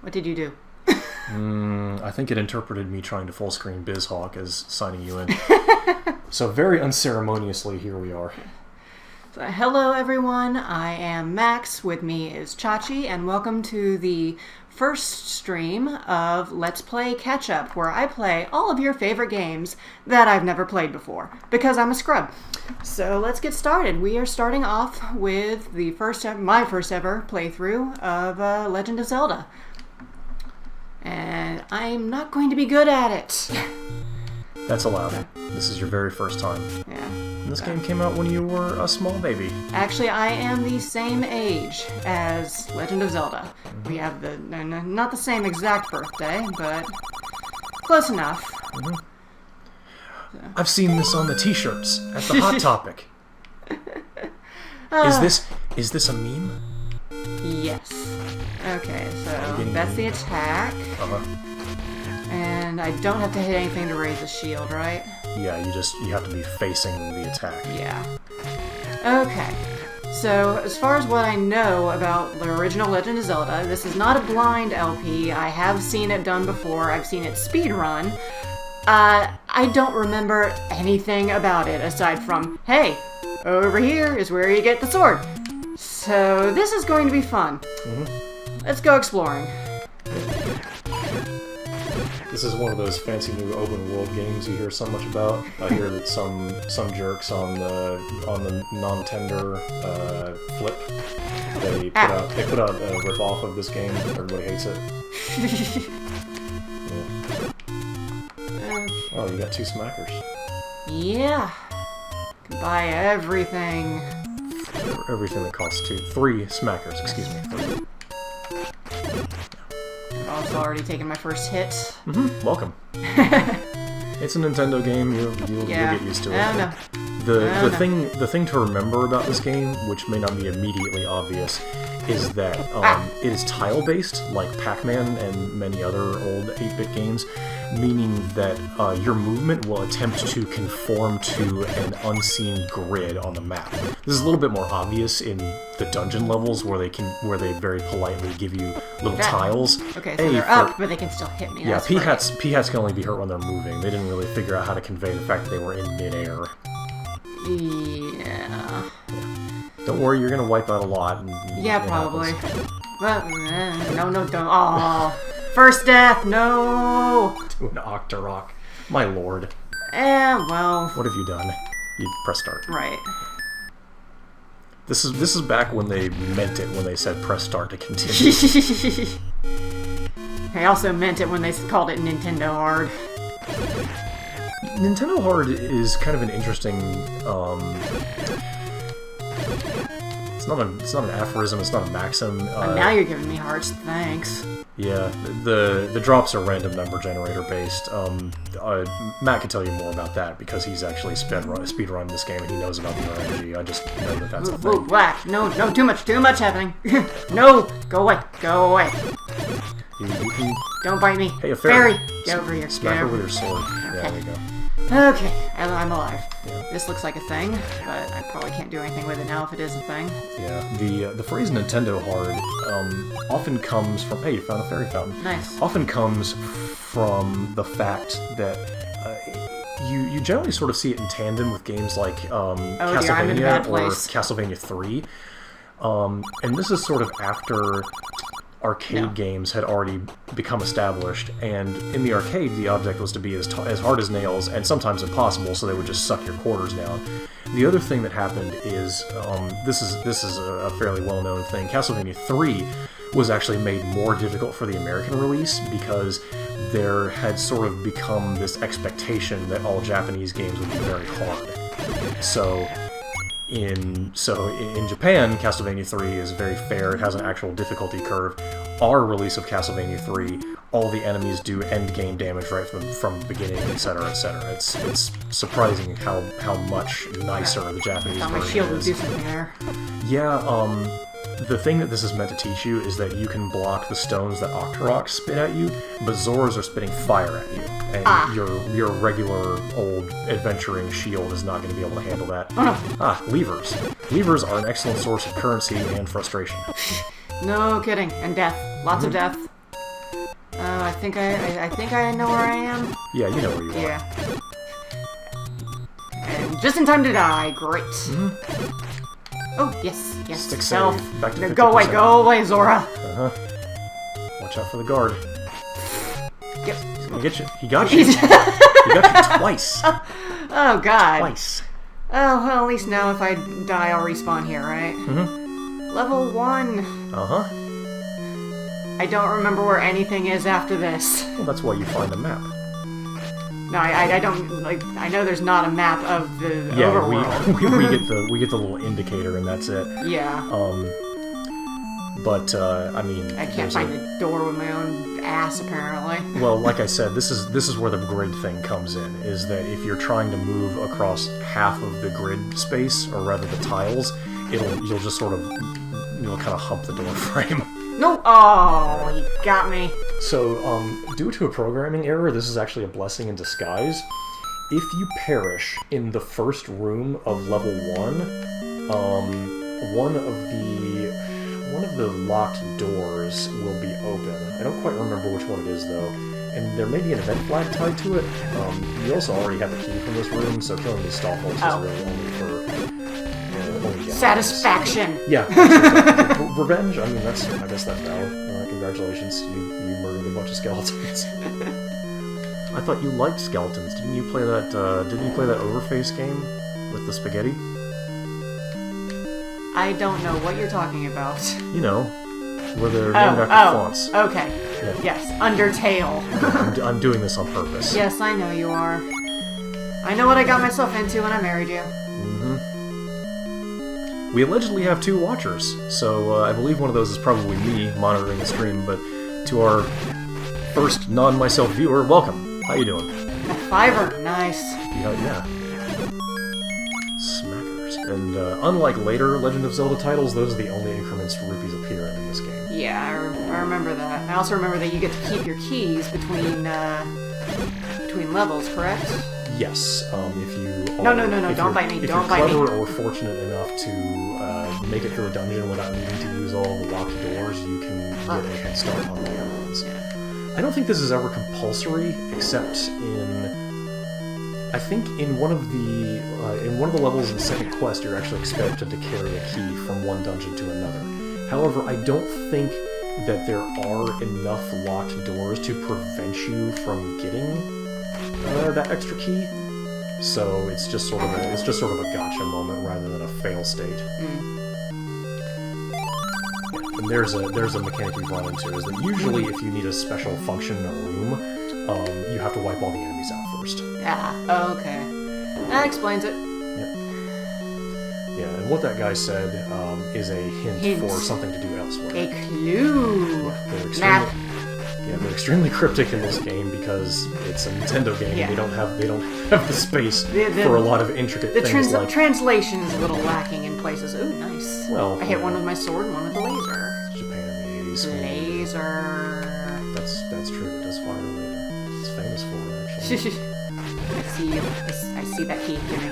What did you do? I think it interpreted me trying to full screen BizHawk as signing you in. So very unceremoniously, here we are. So, hello everyone, I am Max, with me is Chachi, and welcome to the first stream of Let's Play Catch Up, where I play all of your favorite games that I've never played before, because I'm a scrub. So let's get started. We are starting off with my first ever playthrough of Legend of Zelda. And I'm not going to be good at it. That's allowed. This is your very first time. Yeah. And this game came out when you were a small baby. Actually, I am the same age as Legend of Zelda. We have not the same exact birthday, but close enough. Mm-hmm. So. I've seen this on the t-shirts at the Hot Topic. Is this a meme? Yes. Okay, so that's the attack. Uh-huh. And I don't have to hit anything to raise the shield, right? Yeah, you have to be facing the attack. Yeah. Okay. So, as far as what I know about the original Legend of Zelda, this is not a blind LP. I have seen it done before. I've seen it speedrun. I don't remember anything about it aside from, hey, over here is where you get the sword. So, this is going to be fun. Mm-hmm. Let's go exploring. This is one of those fancy new open world games you hear so much about. I hear that some jerks on the non-tender flip, they put out a rip-off of this game. Everybody hates it. Yeah. Oh, you got 2 smackers. Yeah. Can buy everything. Everything that costs 3 smackers, excuse me. I've also already taken my first hit. Mm-hmm. Welcome. It's a Nintendo game. You'll get used to it. I don't know. The thing to remember about this game, which may not be immediately obvious, is that it is tile-based, like Pac-Man and many other old 8-bit games, meaning that your movement will attempt to conform to an unseen grid on the map. This is a little bit more obvious in the dungeon levels, where they very politely give you little tiles. Okay, so they're up, but they can still hit me. Yeah, P-hats can only be hurt when they're moving. They didn't really figure out how to convey the fact that they were in midair. Yeah. Don't worry, you're gonna wipe out a lot. Yeah, probably. But, no, don't. Oh, first death, no! To an Octorok. My lord. Well. What have you done? You press start. Right. This is back when they meant it when they said press start to continue. They also meant it when they called it Nintendo Hard. Nintendo Hard is kind of an interesting. It's not an aphorism. It's not a maxim. Now you're giving me hearts. Thanks. Yeah, the drops are random number generator based. Matt can tell you more about that because he's actually speedrun this game and he knows about the RNG. I just know that that's a thing. Ooh, whack! No, too much happening. No, go away. You can... Don't bite me. Hey, a fairy. Get over here. Smack her with your sword. Okay. Yeah, there you go. Okay, I'm alive. Yeah. This looks like a thing, but I probably can't do anything with it now if it is a thing. Yeah, the phrase Nintendo Hard often comes from... Hey, you found a fairy fountain. Nice. Often comes from the fact that you generally sort of see it in tandem with games like Castlevania or Castlevania 3. And this is sort of after arcade games had already become established, and in the arcade the object was to be as hard as nails and sometimes impossible, so they would just suck your quarters down. The other thing that happened is this is a fairly well-known thing. Castlevania 3 was actually made more difficult for the American release because there had sort of become this expectation that all Japanese games would be very hard. So in Japan, Castlevania 3 is very fair. It has an actual difficulty curve. Our release of Castlevania 3, all the enemies do end-game damage right from the beginning, etc., etc. It's surprising how much nicer the Japanese version is. My shield would do something there. Yeah, the thing that this is meant to teach you is that you can block the stones that Octorok spit at you, but Zoras are spitting fire at you. And your regular old adventuring shield is not going to be able to handle that. Levers. Levers are an excellent source of currency and frustration. No kidding. And death. Lots of death. I think I know where I am. Yeah, you know where you are. Yeah. And just in time to die. Great. Oh, yes. Stick Stealth. save. Back to 50%. Go away, Zora. Watch out for the guard. Yep. He's gonna get you. He got you. He got you twice. Oh, God. Twice. Oh, well, at least now if I die, I'll respawn here, right? Level 1. I don't remember where anything is after this. Well, that's why you find a map. No, I don't, like, I know there's not a map of the overworld. we get the little indicator and that's it. Yeah. But I mean, I can't find the door with my own ass, apparently. Well, like I said, this is where the grid thing comes in, is that if you're trying to move across half of the grid space, or rather the tiles, you'll just sort of, kind of hump the door frame. No! Oh, he got me. So, due to a programming error, this is actually a blessing in disguise. If you perish in the first room of level 1, one of the locked doors will be open. I don't quite remember which one it is, though. And there may be an event flag tied to it. You also already have the key from this room, so killing these stalkers is really only for... satisfaction! Yeah. Revenge? I mean, I guess that's valid. Congratulations, you murdered a bunch of skeletons. I thought you liked skeletons. Didn't you play that Overface game with the spaghetti? I don't know what you're talking about. You know, where they're named after fonts. Okay. Yeah. Yes, Undertale. I'm doing this on purpose. Yes, I know you are. I know what I got myself into when I married you. We allegedly have 2 watchers, so I believe one of those is probably me monitoring the stream, but to our first non-myself viewer, welcome. How you doing? A $5. Nice. Yeah. Smackers. And unlike later Legend of Zelda titles, those are the only increments rupees appear in this game. Yeah, I remember that. I also remember that you get to keep your keys between levels, correct? Yes, if you are, No, don't bite me, don't bite me. If you're clever or fortunate enough to make it through a dungeon without needing to use all the locked doors, you can get a head start on the other ones. Yeah. I don't think this is ever compulsory, except I think in one of the levels in the second quest, you're actually expected to carry a key from one dungeon to another. However, I don't think that there are enough locked doors to prevent you from getting that extra key, so it's just sort of a gotcha moment rather than a fail state. And there's a mechanic we've run into, is that usually if you need a special function in a room, you have to wipe all the enemies out first. Okay. That explains it. Yeah, and what that guy said is a hint for something to do elsewhere. A clue. They're extremely cryptic in this game because it's a Nintendo game. Yeah. They don't have the space for a lot of intricate things. The translation is a little lacking in places. Ooh, nice. Well, I hit one with my sword and one with the laser. It's Japan in the 80s. Laser. That's true. It does fire a laser. It's famous for it, actually. I see you. I see that key. Give me.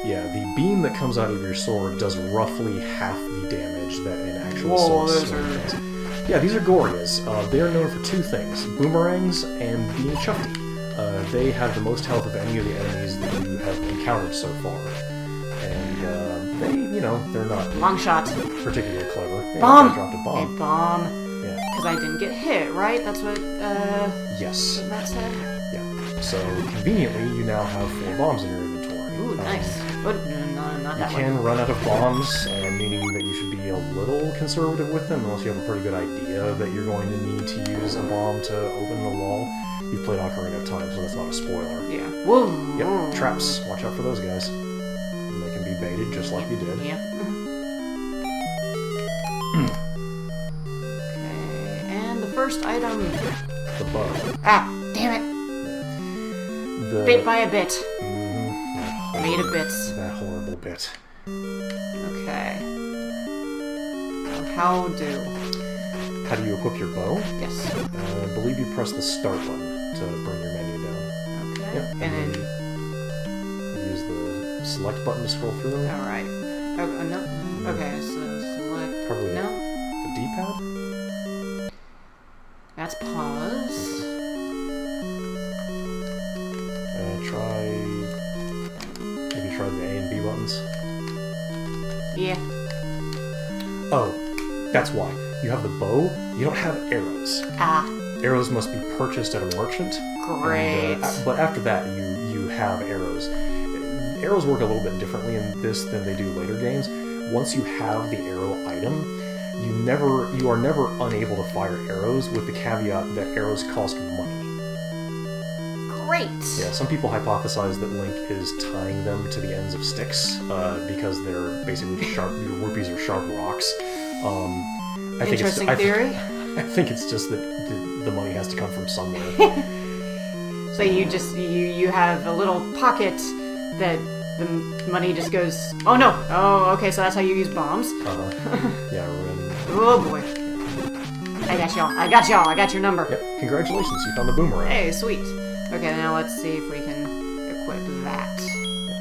Yeah, the beam that comes out of your sword does roughly half the damage that an actual sword does. Yeah, these are Gorias. They are known for 2 things: boomerangs and being chufty. They have the most health of any of the enemies that you have encountered so far. And they're not long shot. Particularly clever. Yeah, Bomb! I dropped a bomb. A bomb. Yeah. Because I didn't get hit, right? That's what, Yes. Matt said? Yeah. So, conveniently, you now have 4 bombs in your inventory. Ooh, nice. But not that one. You can run out of bombs, meaning that you should be a little conservative with them, unless you have a pretty good idea that you're going to need to use a bomb to open a wall. You've played Ocarina of Time, so that's not a spoiler. Yeah. Whoa! Yep, traps. Watch out for those guys. And they can be baited, just like you did. Yep. Okay, and the first item... The bug. Damn it! The... Bit by a bit. Made of bits. That horrible bit. Okay. How do you equip your bow? Yes. I believe you press the start button to bring your menu down. Okay. Yep. And then you use the select button to scroll through them. Alright. Oh, no. Okay, so select. Probably No. the D-pad? That's pause. Maybe try the A and B buttons. Yeah. Oh, that's why. You have the bow, you don't have arrows. Ah. Arrows must be purchased at a merchant. Great. But after that, you have arrows. Arrows work a little bit differently in this than they do later games. Once you have the arrow item, you are never unable to fire arrows, with the caveat that arrows cost money. Great. Yeah, some people hypothesize that Link is tying them to the ends of sticks because they're basically sharp. Rupees are sharp rocks. Interesting theory. I think it's just that the money has to come from somewhere. So you have a little pocket that the money just goes. Oh no! Oh, okay. So that's how you use bombs. Yeah, we're in. Oh boy! I got y'all. I got your number. Yep. Congratulations, you found the boomerang. Hey, sweet. Okay, now let's see if we can equip that.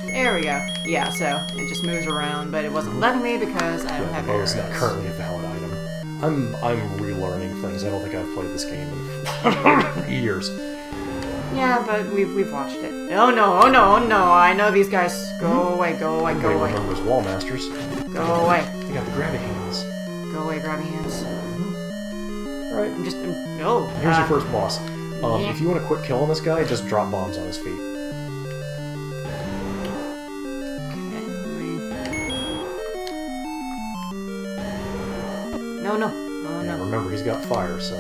There we go. Yeah, so it just moves around, but it wasn't letting me because I don't have arrows. It's not currently a valid item. I'm relearning things. I don't think I've played this game in years. Yeah, but we've watched it. Oh no! I know these guys. Go away! Everybody remembers Wall Masters. Go away! They got the grabby hands. Go away, grabby hands. All right. No. Here's your first boss. If you want to quick kill on this guy, just drop bombs on his feet. No. Oh, yeah, no. Remember, he's got fire, so...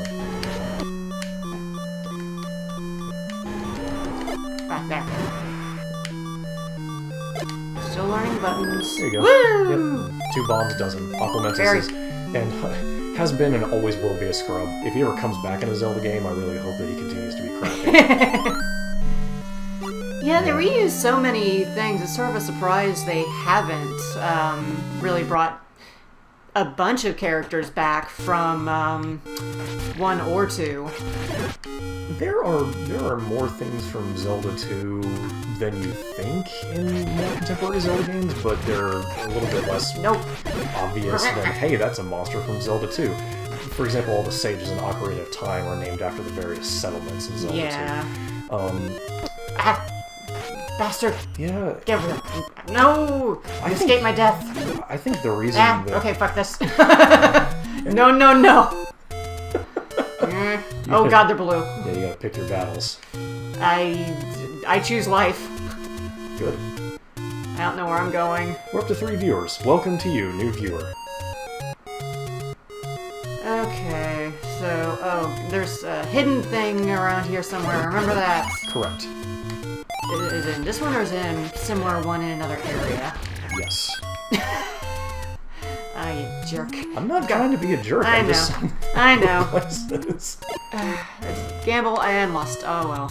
Back there. Still learning buttons. There you go. Woo! Yep. 2 bombs dozen. Aquamentus is... And has been and always will be a scrub. If he ever comes back in a Zelda game, I really hope that he continues to be crappy. Yeah, they reuse so many things. It's sort of a surprise they haven't really brought a bunch of characters back from 1 or 2. There are more things from Zelda 2 than you think in more contemporary Zelda games, but they're a little bit less obvious than, hey, that's a monster from Zelda 2. For example, all the sages in Ocarina of Time are named after the various settlements in Zelda 2. Bastard! Yeah. Get over here. No! Escape my death. I think the reason that... Okay, fuck this. No. Oh god, they're blue. Yeah, you gotta pick your battles. I choose life. Good. I don't know where I'm going. We're up to 3 viewers. Welcome to you, new viewer. Okay, so, there's a hidden thing around here somewhere. Remember that? Correct. Is it in this one or is it in a similar one in another area? Yes. Ah, you jerk. I'm not trying to be a jerk. I know. Gamble and lust. Oh well.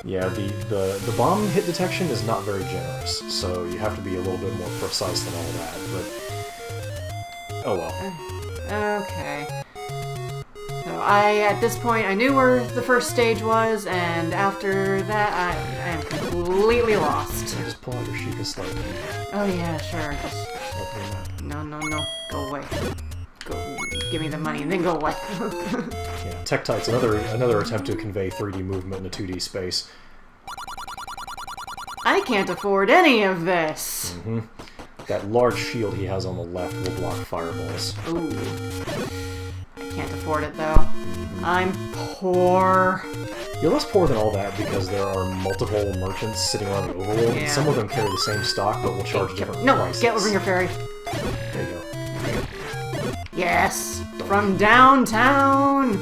Yeah, the bomb hit detection is not very generous, so you have to be a little bit more precise than all that, but... Oh well. Okay. So at this point, I knew where the first stage was, and after that, I am completely lost. Just pull out your Sheikah Slate. Oh yeah, sure. Just... No. Go away. Go. Give me the money and then go away. Yeah, Tektite's another attempt to convey 3D movement in a 2D space. I can't afford any of this. That large shield he has on the left will block fireballs. Ooh. I can't afford it though. I'm poor. You're less poor than all that because there are multiple merchants sitting around the overworld. Yeah. Some of them carry the same stock but will charge different prices. Get over your ferry. There you go. Yes! From downtown!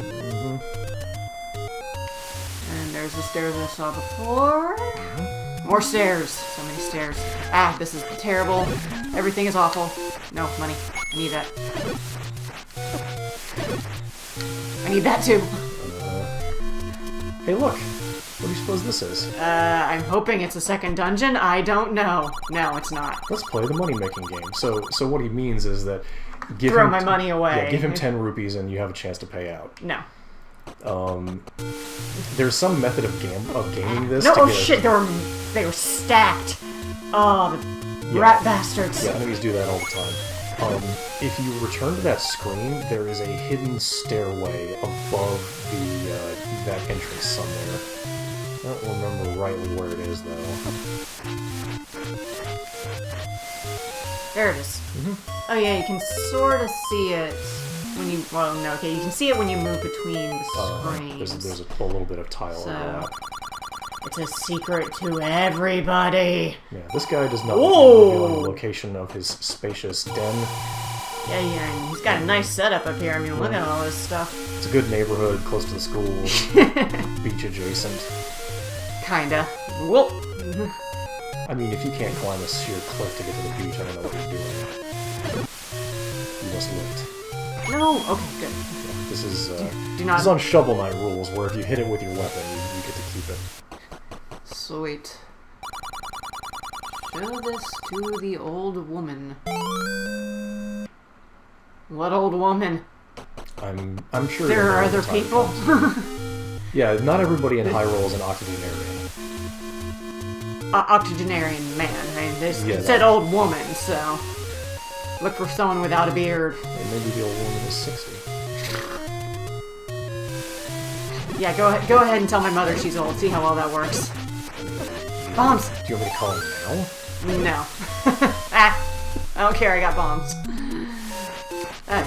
And there's the stairs I saw before. More stairs. So many stairs. Ah, this is terrible. Everything is awful. No, money. I need that. I need that too. Hey, look. What do you suppose this is? I'm hoping it's a second dungeon. I don't know. No, it's not. Let's play the money-making game. So what he means is that throw my money away. Yeah, give him 10 rupees and you have a chance to pay out. No. There's some method of gaming this. No, shit, they were stacked. Oh, the rat bastards. Yeah, enemies do that all the time. If you return to that screen, there is a hidden stairway above that entrance somewhere. I don't remember rightly where it is, though. There it is. Oh yeah, you can sort of see it when you... Well, no, okay, you can see it when you move between the screens. There's a little bit of tile overlap. It's a secret to everybody. Yeah, this guy does not reveal the location of his spacious den. Yeah, and he's got a nice setup up here. I mean, look at all this stuff. It's a good neighborhood, close to the school, beach adjacent. Kinda. Whoop. I mean, if you can't climb a sheer cliff to get to the beach, I don't know what you're doing. You must lift. No. Okay, good. Yeah, this is do not... This is on Shovel Knight rules, where if you hit it with your weapon, you get to keep it. Sweet. Show this to the old woman. What old woman? I'm sure there are other people. Yeah, not everybody in Hyrule is an octogenarian. Octogenarian man. I mean, it said old woman, so look for someone without a beard. And maybe the old woman is 60. Yeah, go ahead and tell my mother she's old. See how well that works. Bombs! Do you want me to call her now? No. I don't care, I got bombs.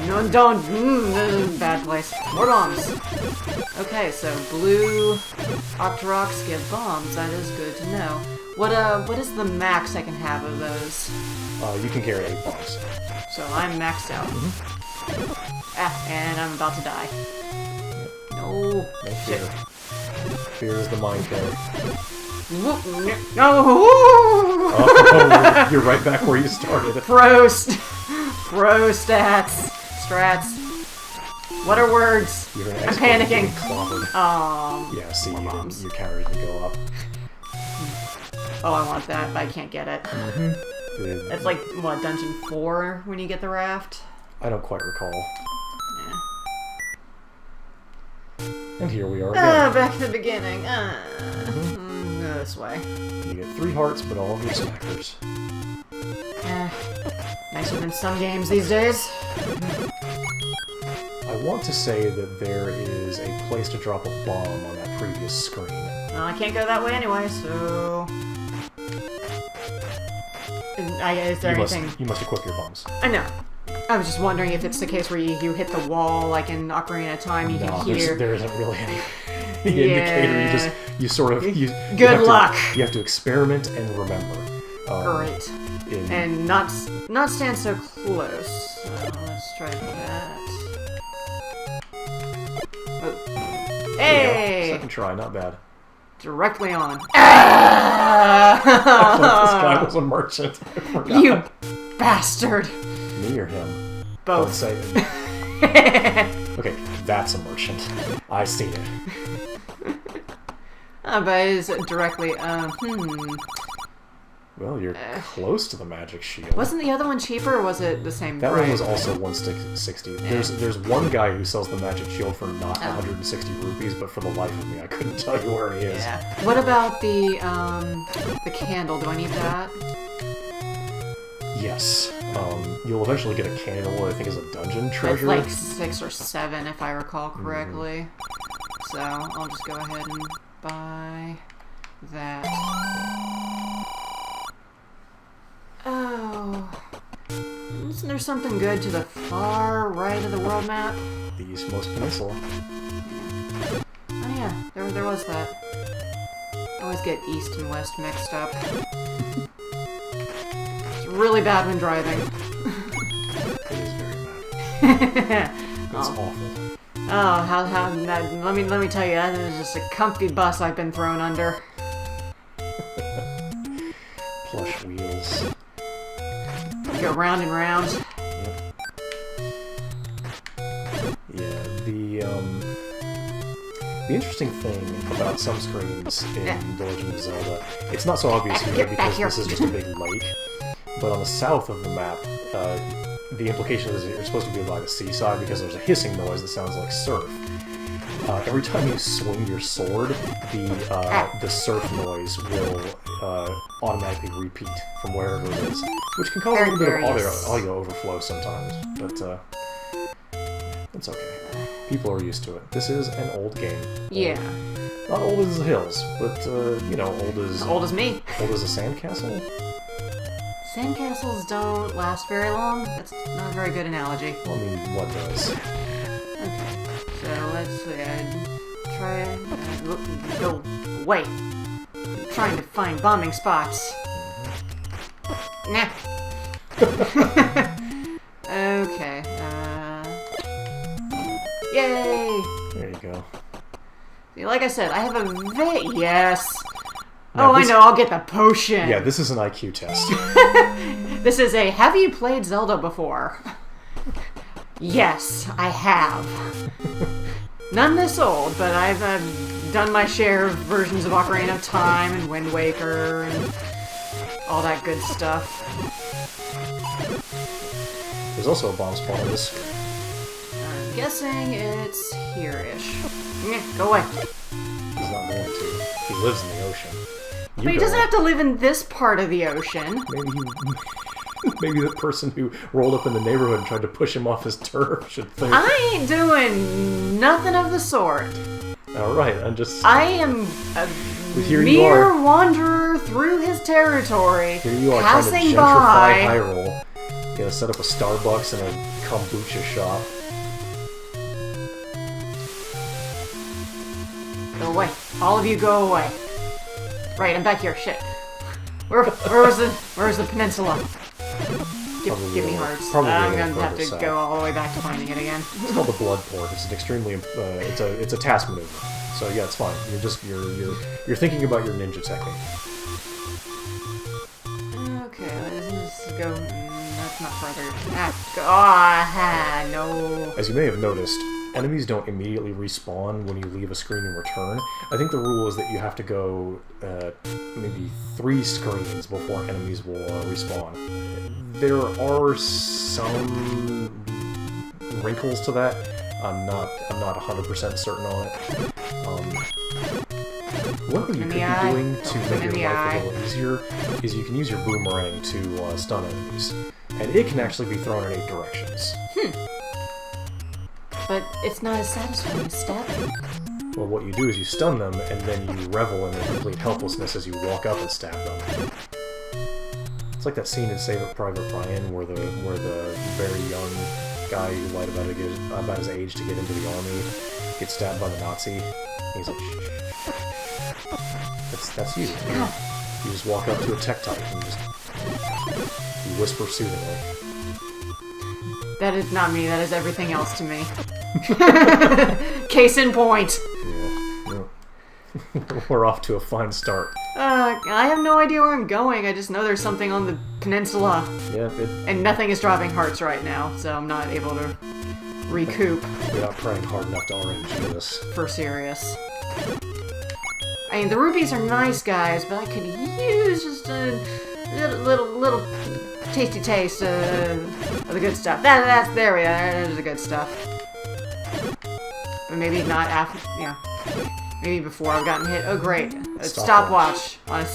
No, don't. Bad place. More bombs. Okay, so blue Octoroks give bombs. That is good to know. What is the max I can have of those? You can carry 8 bombs. So I'm maxed out. And I'm about to die. No. No fear. Fear is the mind killer. No! Oh, you're right back where you started. Pro stats. Strats. What are words? I'm panicking. Yeah, see, your carry can go up. Oh, I want that, but I can't get it. It's like, what, Dungeon 4 when you get the raft? I don't quite recall. Yeah. And here we are again. Back to the beginning. Go this way. You get 3 hearts, but all of your smackers. Nicer than some games these days. I want to say that there is a place to drop a bomb on that previous screen. Well, I can't go that way anyway, so... Is there anything... You must equip your bombs. I know. I was just wondering if it's the case where you hit the wall, like in Ocarina of Time, you can hear... there isn't really any indicator. You Good luck! You have to experiment and remember. Great. And not stand so close. So let's try that. Oh. Hey! Second try, not bad. Directly on. I thought this guy was a merchant. I forgot. You bastard! Me or him? Both. Don't say it. Okay, that's a merchant. I seen it. But it's directly, Well, you're close to the magic shield. Wasn't the other one cheaper, or was it the same price? That one was also 160. There's one guy who sells the magic shield for not 160 rupees, but for the life of me, I couldn't tell you where he is. Yeah. What about the candle? Do I need that? Yes. You'll eventually get a candle, I think is a dungeon treasure. It's like 6 or 7, if I recall correctly. So, I'll just go ahead and buy that. Oh. Isn't there something good to the far right of the world map? The Eastmost Peninsula. Oh yeah, there was that. I always get east and west mixed up. It's really bad when driving. It is very bad. It's awful. Oh, let me tell you, that is just a comfy bus I've been thrown under. Plush wheels. Go round and round. Yeah, the interesting thing about some screens in The Legend of Zelda, it's not so obvious here because this is just a big lake, but on the south of the map, the implication is that you're supposed to be by the seaside because there's a hissing noise that sounds like surf. Every time you swing your sword, the surf noise will automatically repeat from wherever it is, which can cause a little bit of audio overflow sometimes, but it's okay. People are used to it. This is an old game. Yeah. Not old as the hills, but, you know, old as... Old as me. Old as a sandcastle? Sandcastles don't last very long. That's not a very good analogy. Well, I mean, what does? Okay, so let's try go away. I'm trying to find bombing spots. Nah. Okay. Yay! There you go. See, like I said, I have a yes. Now I know. I'll get the potion. Yeah, this is an IQ test. This is a. Have you played Zelda before? Yes, I have. None this old, but I've done my share of versions of Ocarina of Time and Wind Waker and all that good stuff. There's also a bomb spawn on this screen. I'm guessing it's here-ish. Go away. He's not going to. He lives in the ocean. But he doesn't have to live in this part of the ocean. Maybe the person who rolled up in the neighborhood and tried to push him off his turf should think... I ain't doing nothing of the sort. Alright, I'm just... I am a mere wanderer through his territory, here you are passing trying to gentrify by... Hyrule. You know, set up a Starbucks and a kombucha shop. Go away. All of you go away. Right, I'm back here. Shit. Where's the peninsula? Give me hearts. I'm gonna have to go all the way back to finding it again. It's called the Blood Port. It's an extremely it's a task maneuver. So yeah, it's fine. You're thinking about your ninja technique. Okay, let's go. That's not further. No. As you may have noticed, enemies don't immediately respawn when you leave a screen and return. I think the rule is that you have to go maybe 3 screens before enemies will respawn. There are some wrinkles to that. I'm not 100% certain on it. What you could be doing to make your life a little easier is you can use your boomerang to stun enemies, and it can actually be thrown in 8 directions. But it's not as satisfying as stabbing. Well, what you do is you stun them, and then you revel in their complete helplessness as you walk up and stab them. It's like that scene in Saving Private Ryan where the very young guy who lied about his age to get into the army gets stabbed by the Nazi. And he's like, shh. That's you. You just walk up to a tech type and you whisper soothingly. That is not me, that is everything else to me. Case in point. Yeah. We're off to a fine start. I have no idea where I'm going, I just know there's something on the peninsula. Yeah, and nothing is dropping hearts right now, so I'm not able to recoup. You're not praying hard enough to RNG this. For serious. I mean, the rupees are nice, guys, but I could use just a little tasty taste of the good stuff. There we are. There's the good stuff. But maybe not after, maybe before I've gotten hit. Oh, great. A stopwatch on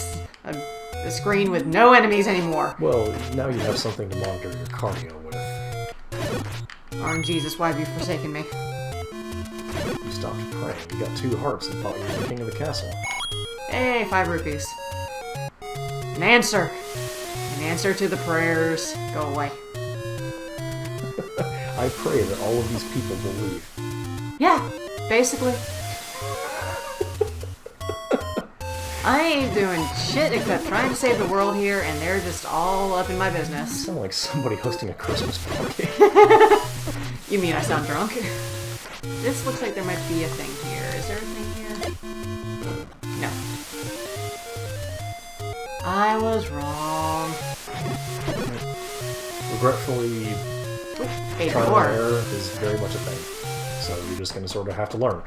a screen with no enemies anymore. Well, now you have something to monitor your cardio with. Arm Jesus, why have you forsaken me? You stopped praying. You got 2 hearts and thought you were the king of the castle. Hey, 5 rupees. An answer. An answer to the prayers. Go away. I pray that all of these people believe. Yeah, basically. I ain't doing shit except trying to save the world here, and they're just all up in my business. You sound like somebody hosting a Christmas party. You mean I sound drunk? This looks like there might be a thing here. Is there a thing here? No. I was wrong. Regretfully, trial and error is very much a thing. So you're just going to sort of have to learn.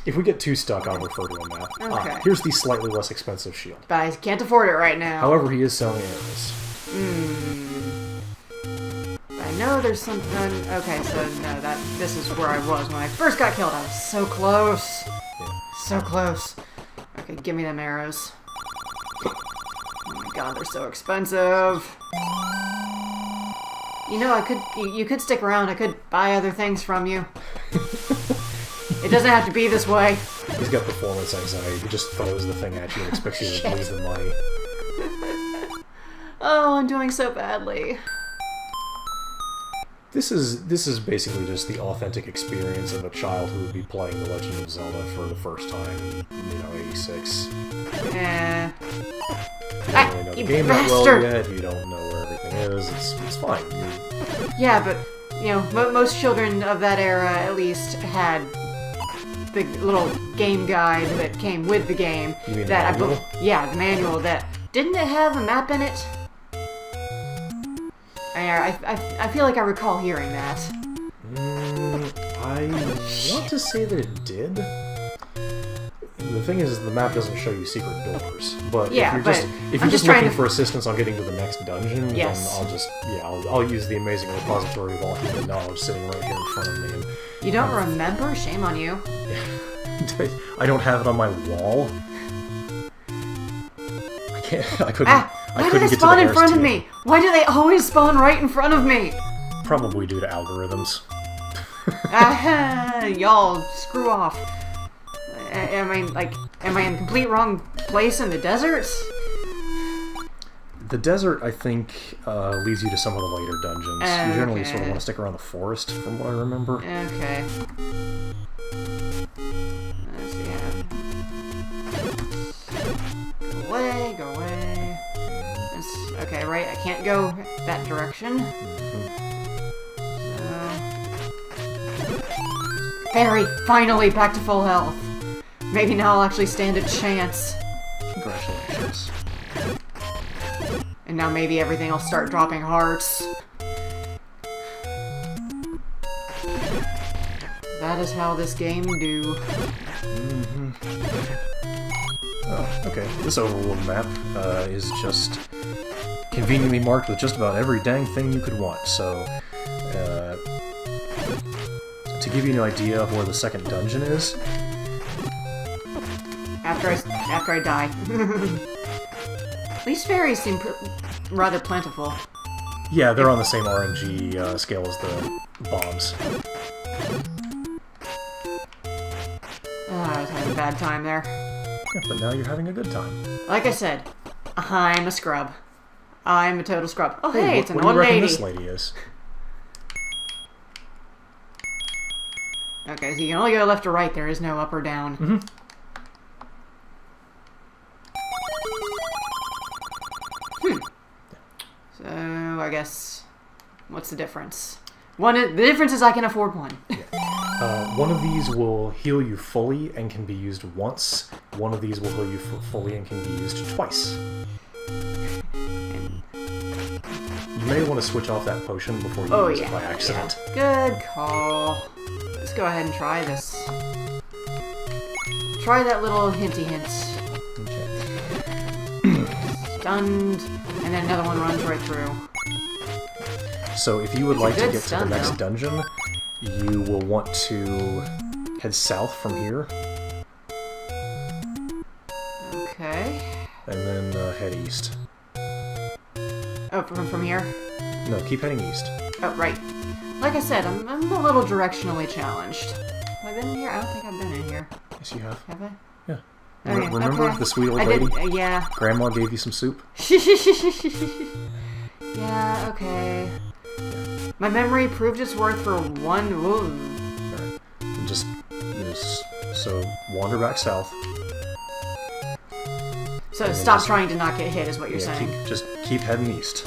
If we get too stuck, I'll refer to a map. Okay. Here's the slightly less expensive shield. But I can't afford it right now. However, he is selling arrows. I know there's something... Okay, so no, this is where I was when I first got killed. I was so close. Yeah. So close. Okay, give me them arrows. God, they're so expensive. You know, you could stick around. I could buy other things from you. It doesn't have to be this way. He's got performance anxiety. He just throws the thing at you and expects you to lose the money. Oh, I'm doing so badly. This is basically just the authentic experience of a child who would be playing The Legend of Zelda for the first time in, 86. Eh. You don't really know the game that well yet, you don't know where everything is, it's fine. Yeah, but, most children of that era at least had the little game guide that came with the game. You mean the manual? Yeah, the manual that... Didn't it have a map in it? I feel like I recall hearing that. I want to say that it did. The thing is, the map doesn't show you secret doors. But if you're just looking for assistance on getting to the next dungeon, yes. then I'll use the amazing repository of all human knowledge sitting right here in front of me. And, you don't remember? Shame on you. I don't have it on my wall. I couldn't. Why do they spawn in front of me? Why do they always spawn right in front of me? Probably due to algorithms. Y'all, screw off. Am I in the complete wrong place in the desert? The desert, I think, leads you to some of the later dungeons. You generally sort of want to stick around the forest, from what I remember. Okay. Let's see. Go away. Okay, right, I can't go that direction. So... Fairy! Finally, back to full health. Maybe now I'll actually stand a chance. Congratulations. And now maybe everything will start dropping hearts. That is how this game do. Oh, okay. This overworld map is just conveniently marked with just about every dang thing you could want. So, to give you an idea of where the second dungeon is... After I die. These fairies seem rather plentiful. Yeah, they're on the same RNG scale as the bombs. I was having a bad time there. Yeah, but now you're having a good time. Like I said, I'm a scrub. I'm a total scrub. Oh, hey, it's an old lady. What do you reckon this lady is? Okay, so you can only go left or right. There is no up or down. Mm-hmm. So, I guess... What's the difference? The difference is I can afford one. Yeah. One of these will heal you fully and can be used once. One of these will heal you fully and can be used twice. You may want to switch off that potion before you use it by accident. Yeah. Good call. Let's go ahead and try this. Try that little hinty hint. Okay. Stunned, and then another one runs right through. So if you would like to get to the next dungeon, you will want to head south from here. Okay. And then head east. Oh, from here? No, keep heading east. Oh, right. Like I said, I'm a little directionally challenged. Have I been in here? I don't think I've been in here. Yes, you have. Have I? Yeah. Okay. Remember the sweet old lady? Yeah. Grandma gave you some soup? Yeah, okay. My memory proved its worth for one wound. Alright. So wander back south. So stop trying to not get hit is what you're saying. Just keep heading east.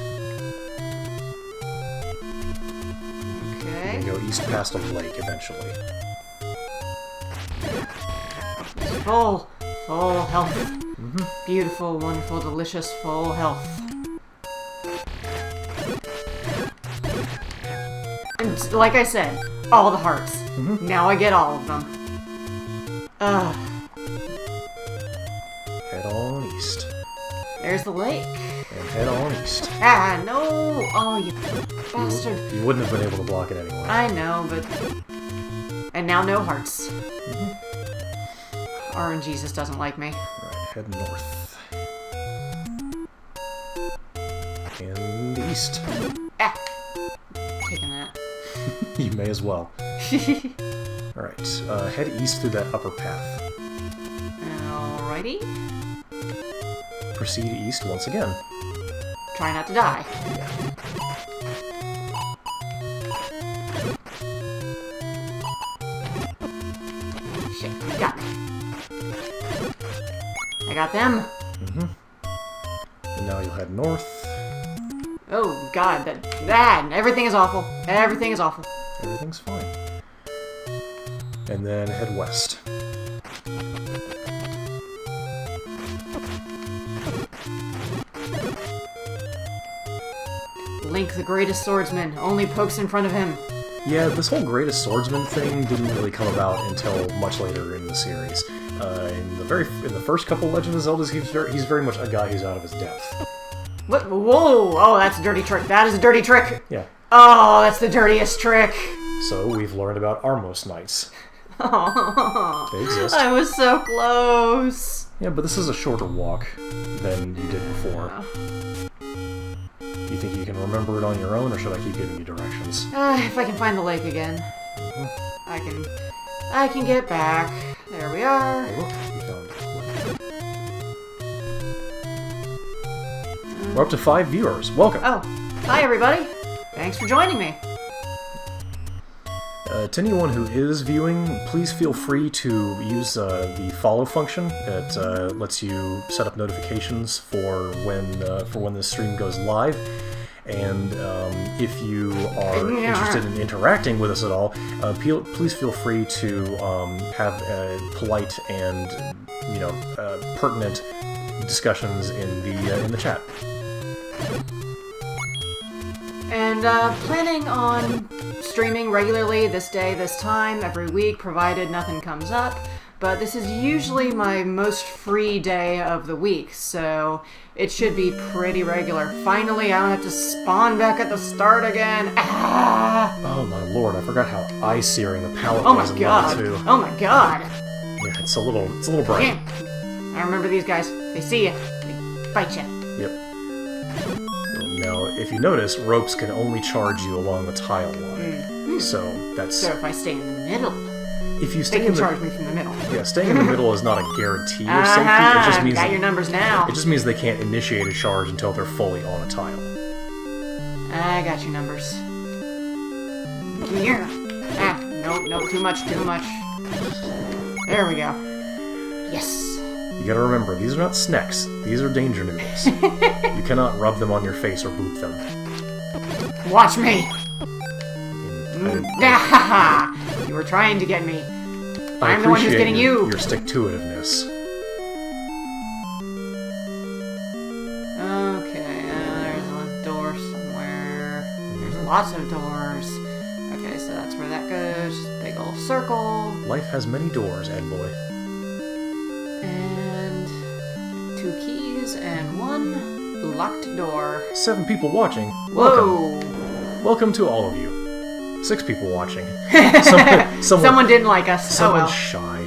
Okay. And go east past a lake eventually. Full health. Mm-hmm. Beautiful, wonderful, delicious, full health. And like I said, all the hearts. Mm-hmm. Now I get all of them. Ugh. Head on east. There's the lake. And head on east. Ah, no! Oh, you bastard. You wouldn't have been able to block it anyway. I know, but... And now no hearts. Mm-hmm. RNG just doesn't like me. Alright, head north. And east. Ah! Taking that. You may as well. Alright, head east through that upper path. Alrighty. Proceed east once again. Try not to die. Shit, you got me. I got them. And now you'll head north. Oh god, that everything is awful. Everything is awful. Everything's fine. And then head west. Link, the greatest swordsman, only pokes in front of him. Yeah, this whole greatest swordsman thing didn't really come about until much later in the series. In the first couple Legend of Zeldas, he's very much a guy who's out of his depth. What? Whoa! Oh, that's a dirty trick. That is a dirty trick. Yeah. Oh, that's the dirtiest trick. So we've learned about Armos Knights. Oh, they exist. I was so close. Yeah, but this is a shorter walk than you did before. You think you can remember it on your own, or should I keep giving you directions? If I can find the lake again, I can get back. There we are. Oh, look, you found it. We're up to 5 viewers. Welcome. Oh, hi everybody. Thanks for joining me. To anyone who is viewing, please feel free to use the follow function. It lets you set up notifications for when the stream goes live. And if you are interested in interacting with us at all, please feel free to have polite and pertinent discussions in the chat. And planning on streaming regularly this day, this time, every week, provided nothing comes up. But this is usually my most free day of the week, so it should be pretty regular. Finally, I don't have to spawn back at the start again. Ah! Oh my lord, I forgot how eye-searing the palette was in god. Level 2. Oh my god! Yeah, it's a little bright. Yeah. I remember these guys. They see you. They bite you. Yep. Now, if you notice, ropes can only charge you along the tile line. So that's... So if I stay in the middle... If you they can charge me from the middle. Yeah, staying in the middle is not a guarantee of safety. It just means got your numbers now. It just means they can't initiate a charge until they're fully on a tile. I got your numbers. Here. No, too much. There we go. Yes. You gotta remember, these are not snacks. These are danger noodles. You cannot rub them on your face or boop them. Watch me! You were trying to get me. I'm the one who's getting you. Your stick-to-itiveness. Okay, there's a door somewhere. There's lots of doors. Okay, so that's where that goes. Just a big old circle. Life has many doors, Ed boy. And 2 keys and 1 locked door. 7 people watching. Whoa! Welcome to all of you. 6 people watching. Someone didn't like us. Someone's shy.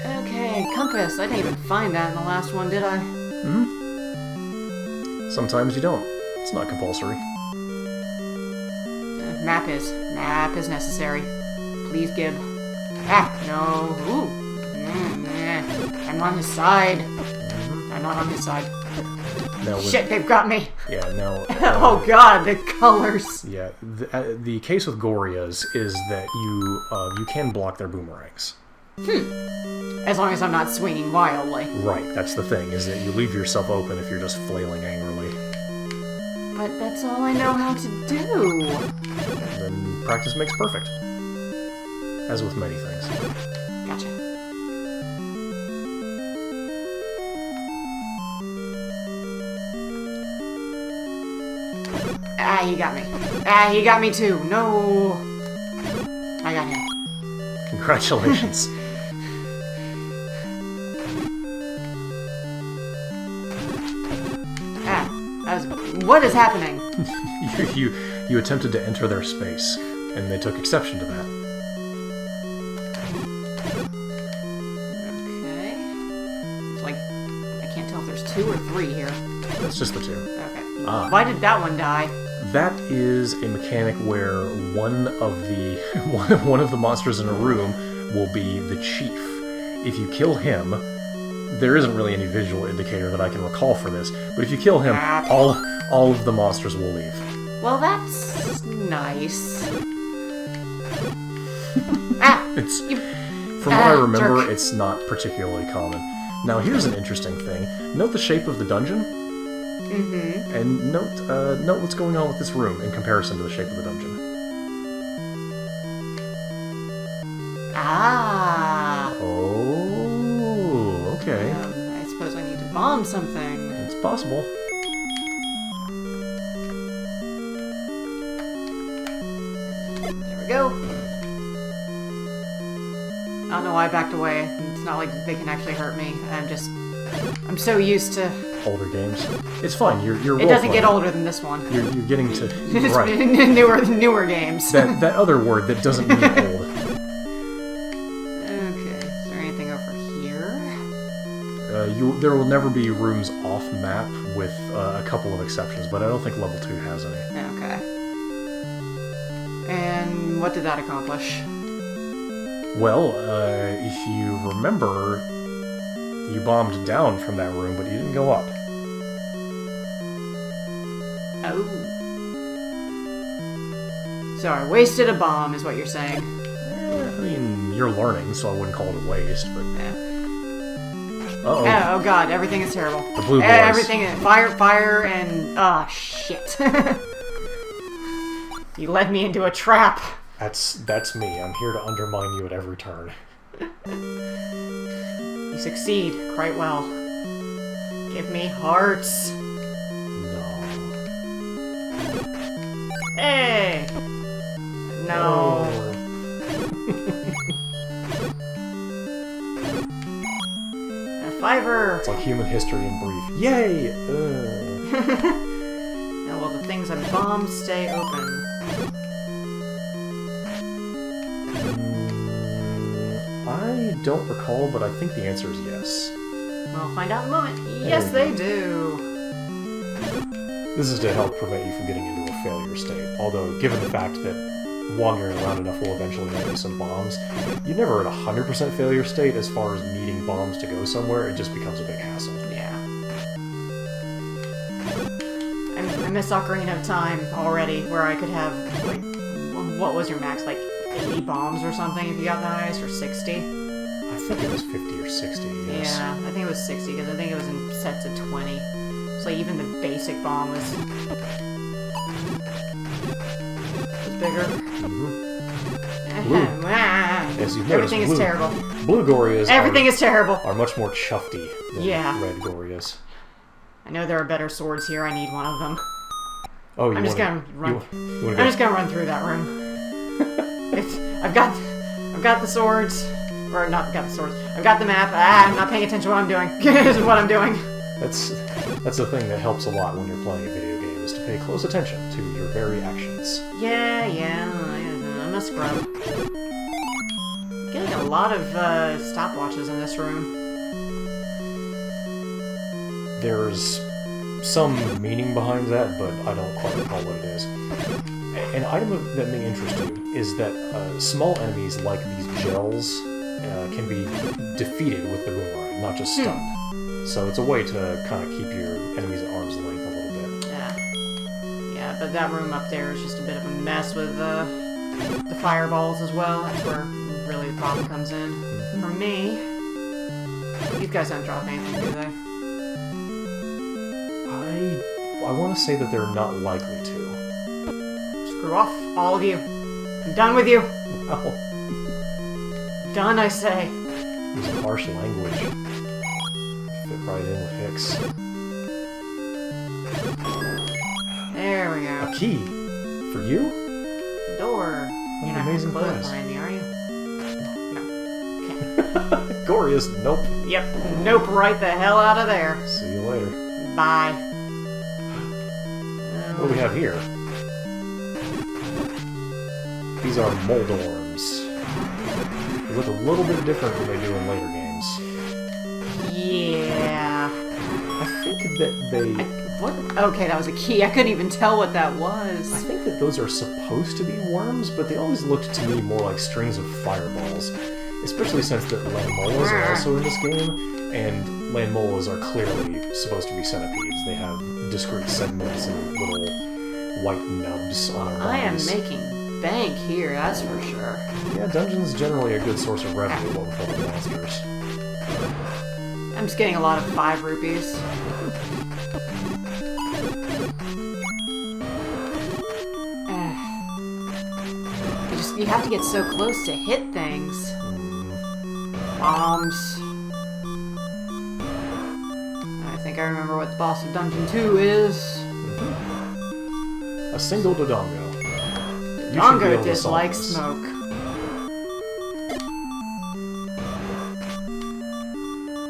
Okay, compass. I didn't even find that in the last one, did I? Sometimes you don't. It's not compulsory. Map is necessary. Please, Gib. No. Ooh. I'm on his side. I'm not on his side. Now, shit, they've got me. Yeah, now... oh god, the colors. Yeah, the case with Gorias is that you can block their boomerangs. As long as I'm not swinging wildly. Right, that's the thing, is that you leave yourself open if you're just flailing angrily. But that's all I know how to do. Then practice makes perfect. As with many things. Gotcha. He got me. He got me too. No. I got him. Congratulations. What is happening? you attempted to enter their space, and they took exception to that. Okay. It's like tell if there's 2 or 3 here. It's just the 2. Okay. Why did that one die? That is a mechanic where one of the monsters in a room will be the chief. If you kill him, there isn't really any visual indicator that I can recall for this, but if you kill him, all of the monsters will leave. Well, that's nice. From what I remember, it's not particularly common. Now, here's an interesting thing. Note the shape of the dungeon, and note what's going on with this room in comparison to the shape of the dungeon. Ah. Oh, okay. I suppose I need to bomb something. It's possible. There we go. I don't know why I backed away. It's not like they can actually hurt me. I'm so used to older games. It's fine. You're It doesn't get older than this one. You're getting to right. newer games. that other word that doesn't mean old. Okay. Is there anything over here? There will never be rooms off map with a couple of exceptions, but I don't think level 2 has any. Okay. And what did that accomplish? Well, if you remember, you bombed down from that room, but you didn't go up. Oh. So I wasted a bomb, is what you're saying. I mean, you're learning, so I wouldn't call it a waste, but... Yeah. Uh-oh. Oh god, everything is terrible. The blue boys. Everything, fire, and... Oh, shit. You led me into a trap. That's me. I'm here to undermine you at every turn. You succeed quite well. Give me hearts. No. Hey! No. A 5-er. It's like human history in brief. Yay! Now, will the things I bombed stay open? I don't recall, but I think the answer is yes. We'll find out in a moment. Yes, they do. This is to help prevent you from getting into a failure state. Although, given the fact that wandering around enough will eventually make you some bombs, you're never at 100% failure state as far as needing bombs to go somewhere. It just becomes a big hassle. Yeah. I miss Ocarina of Time already, where I could have, like, what was your max? Like, 80 bombs or something if you got the highest, or 60? I think it was 50 or 60, yes. Yeah, I think it was 60, because I think it was in sets of 20. So like, even the basic bomb was bigger. Blue. As you've noticed, Everything is terrible. Blue Gorias Everything is terrible. Are much more chufty than red Gorias. I know there are better swords here. I need one of them. Oh, I'm just gonna run through that room. I've got the swords, or not got the swords. I've got the map. I'm not paying attention to what I'm doing. This is what I'm doing. That's the thing that helps a lot when you're playing a video game, is to pay close attention to your very actions. Yeah, I'm a scrub. Getting a lot of stopwatches in this room. There's some meaning behind that, but I don't quite recall what it is. An item that may interest you is that small enemies like these gels can be defeated with the boomerang, not just stunned. So it's a way to kind of keep your enemies at arm's length a little bit. Yeah, but that room up there is just a bit of a mess with the fireballs as well. That's where really the problem comes in. For me, these guys don't drop anything, do they? I want to say that they're not likely to. Screw off, all of you. I'm done with you. Well, done, I say. use harsh language. Fit right in with Hicks. There we go. A key? For you? The door. You're not going to close it behind me, are you? No. Okay. Gorias, nope. Yep, nope, right the hell out of there. See you later. Bye. What do we have here? These are Moldorms. They look a little bit different than they do in later games. Yeah. that they... What? Okay, that was a key. I couldn't even tell what that was. I think that those are supposed to be worms, but they always looked to me more like strings of fireballs. Especially since the landmollas are also in this game, and landmollas are clearly supposed to be centipedes. They have discrete segments and little white nubs on their bodies. I am making bank here, that's for sure. Yeah, dungeons generally a good source of revenue with all the monsters. I'm just getting a lot of 5 rupees. You have to get so close to hit things. Bombs. I think I remember what the boss of Dungeon 2 is. A single Dodongo. Dodongo dislikes smoke.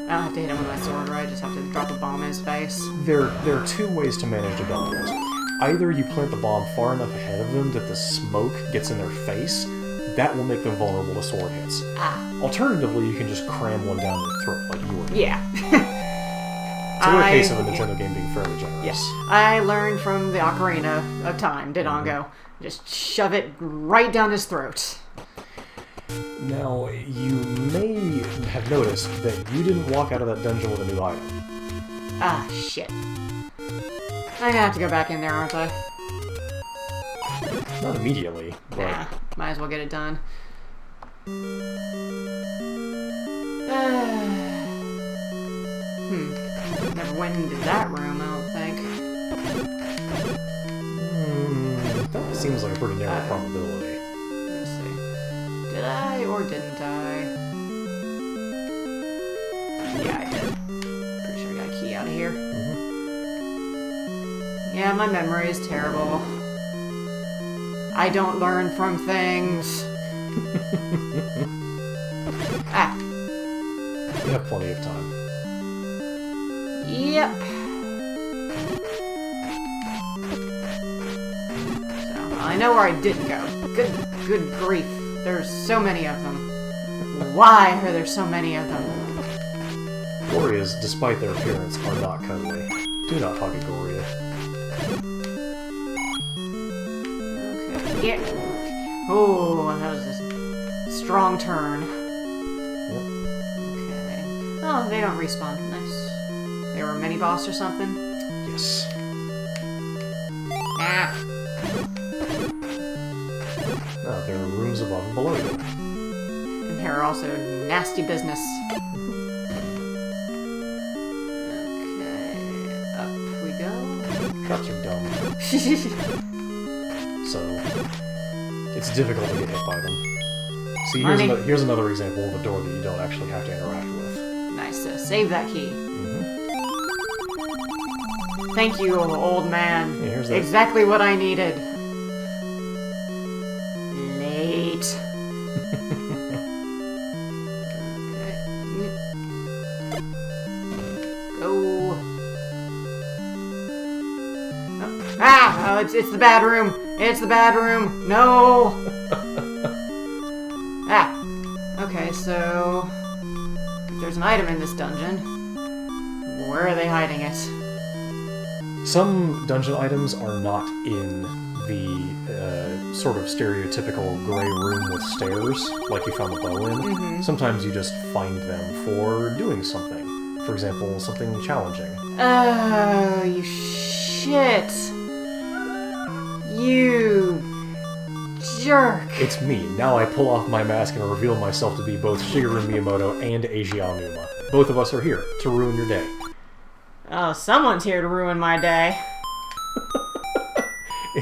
I don't have to hit him with my sword, right? I just have to drop a bomb in his face. There are 2 ways to manage Dodongos. Either you plant the bomb far enough ahead of them that the smoke gets in their face. That will make them vulnerable to sword hits. Alternatively, you can just cram one down their throat like you were doing. Yeah. So in a case of a Nintendo game being fairly generous. Yes. I learned from the Ocarina of Time, Dodongo. Just shove it right down his throat. Now, you may have noticed that you didn't walk out of that dungeon with a new item. Ah, shit. I'm gonna have to go back in there, aren't I? Not immediately, but... Nah, might as well get it done. Never went into that room, I don't think. That seems like a pretty narrow probability. Let's see. Did I or didn't I? Yeah, I did. Pretty sure I got a key out of here. Yeah, my memory is terrible. I don't learn from things. You have plenty of time. Yep. So, I know where I didn't go. Good grief. There's so many of them. Why are there so many of them? Gorias, despite their appearance, are not cuddly. Do not hug a Goria. Yeah. Oh, that was a strong turn. Yep. Okay. Oh, they don't respawn. Nice. They were a mini boss or something? Yes. No, there are rooms above and below you. And there are also nasty business. Okay. Up we go. Traps are dumb. So, it's difficult to get hit by them. See, here's another example of a door that you don't actually have to interact with. Nice, so save that key. Thank you, old man. Yeah, here's that. Exactly what I needed. Late. Okay. Go. Oh, it's the bad room. It's the bad room. No. Okay, so if there's an item in this dungeon, where are they hiding it? Some dungeon items are not in the sort of stereotypical gray room with stairs, like you found the bow in. Sometimes you just find them for doing something. For example, something challenging. Oh, you shit. You jerk. It's me. Now I pull off my mask and reveal myself to be both Shigeru Miyamoto and Eiji Aonuma. Both of us are here to ruin your day. Oh, someone's here to ruin my day.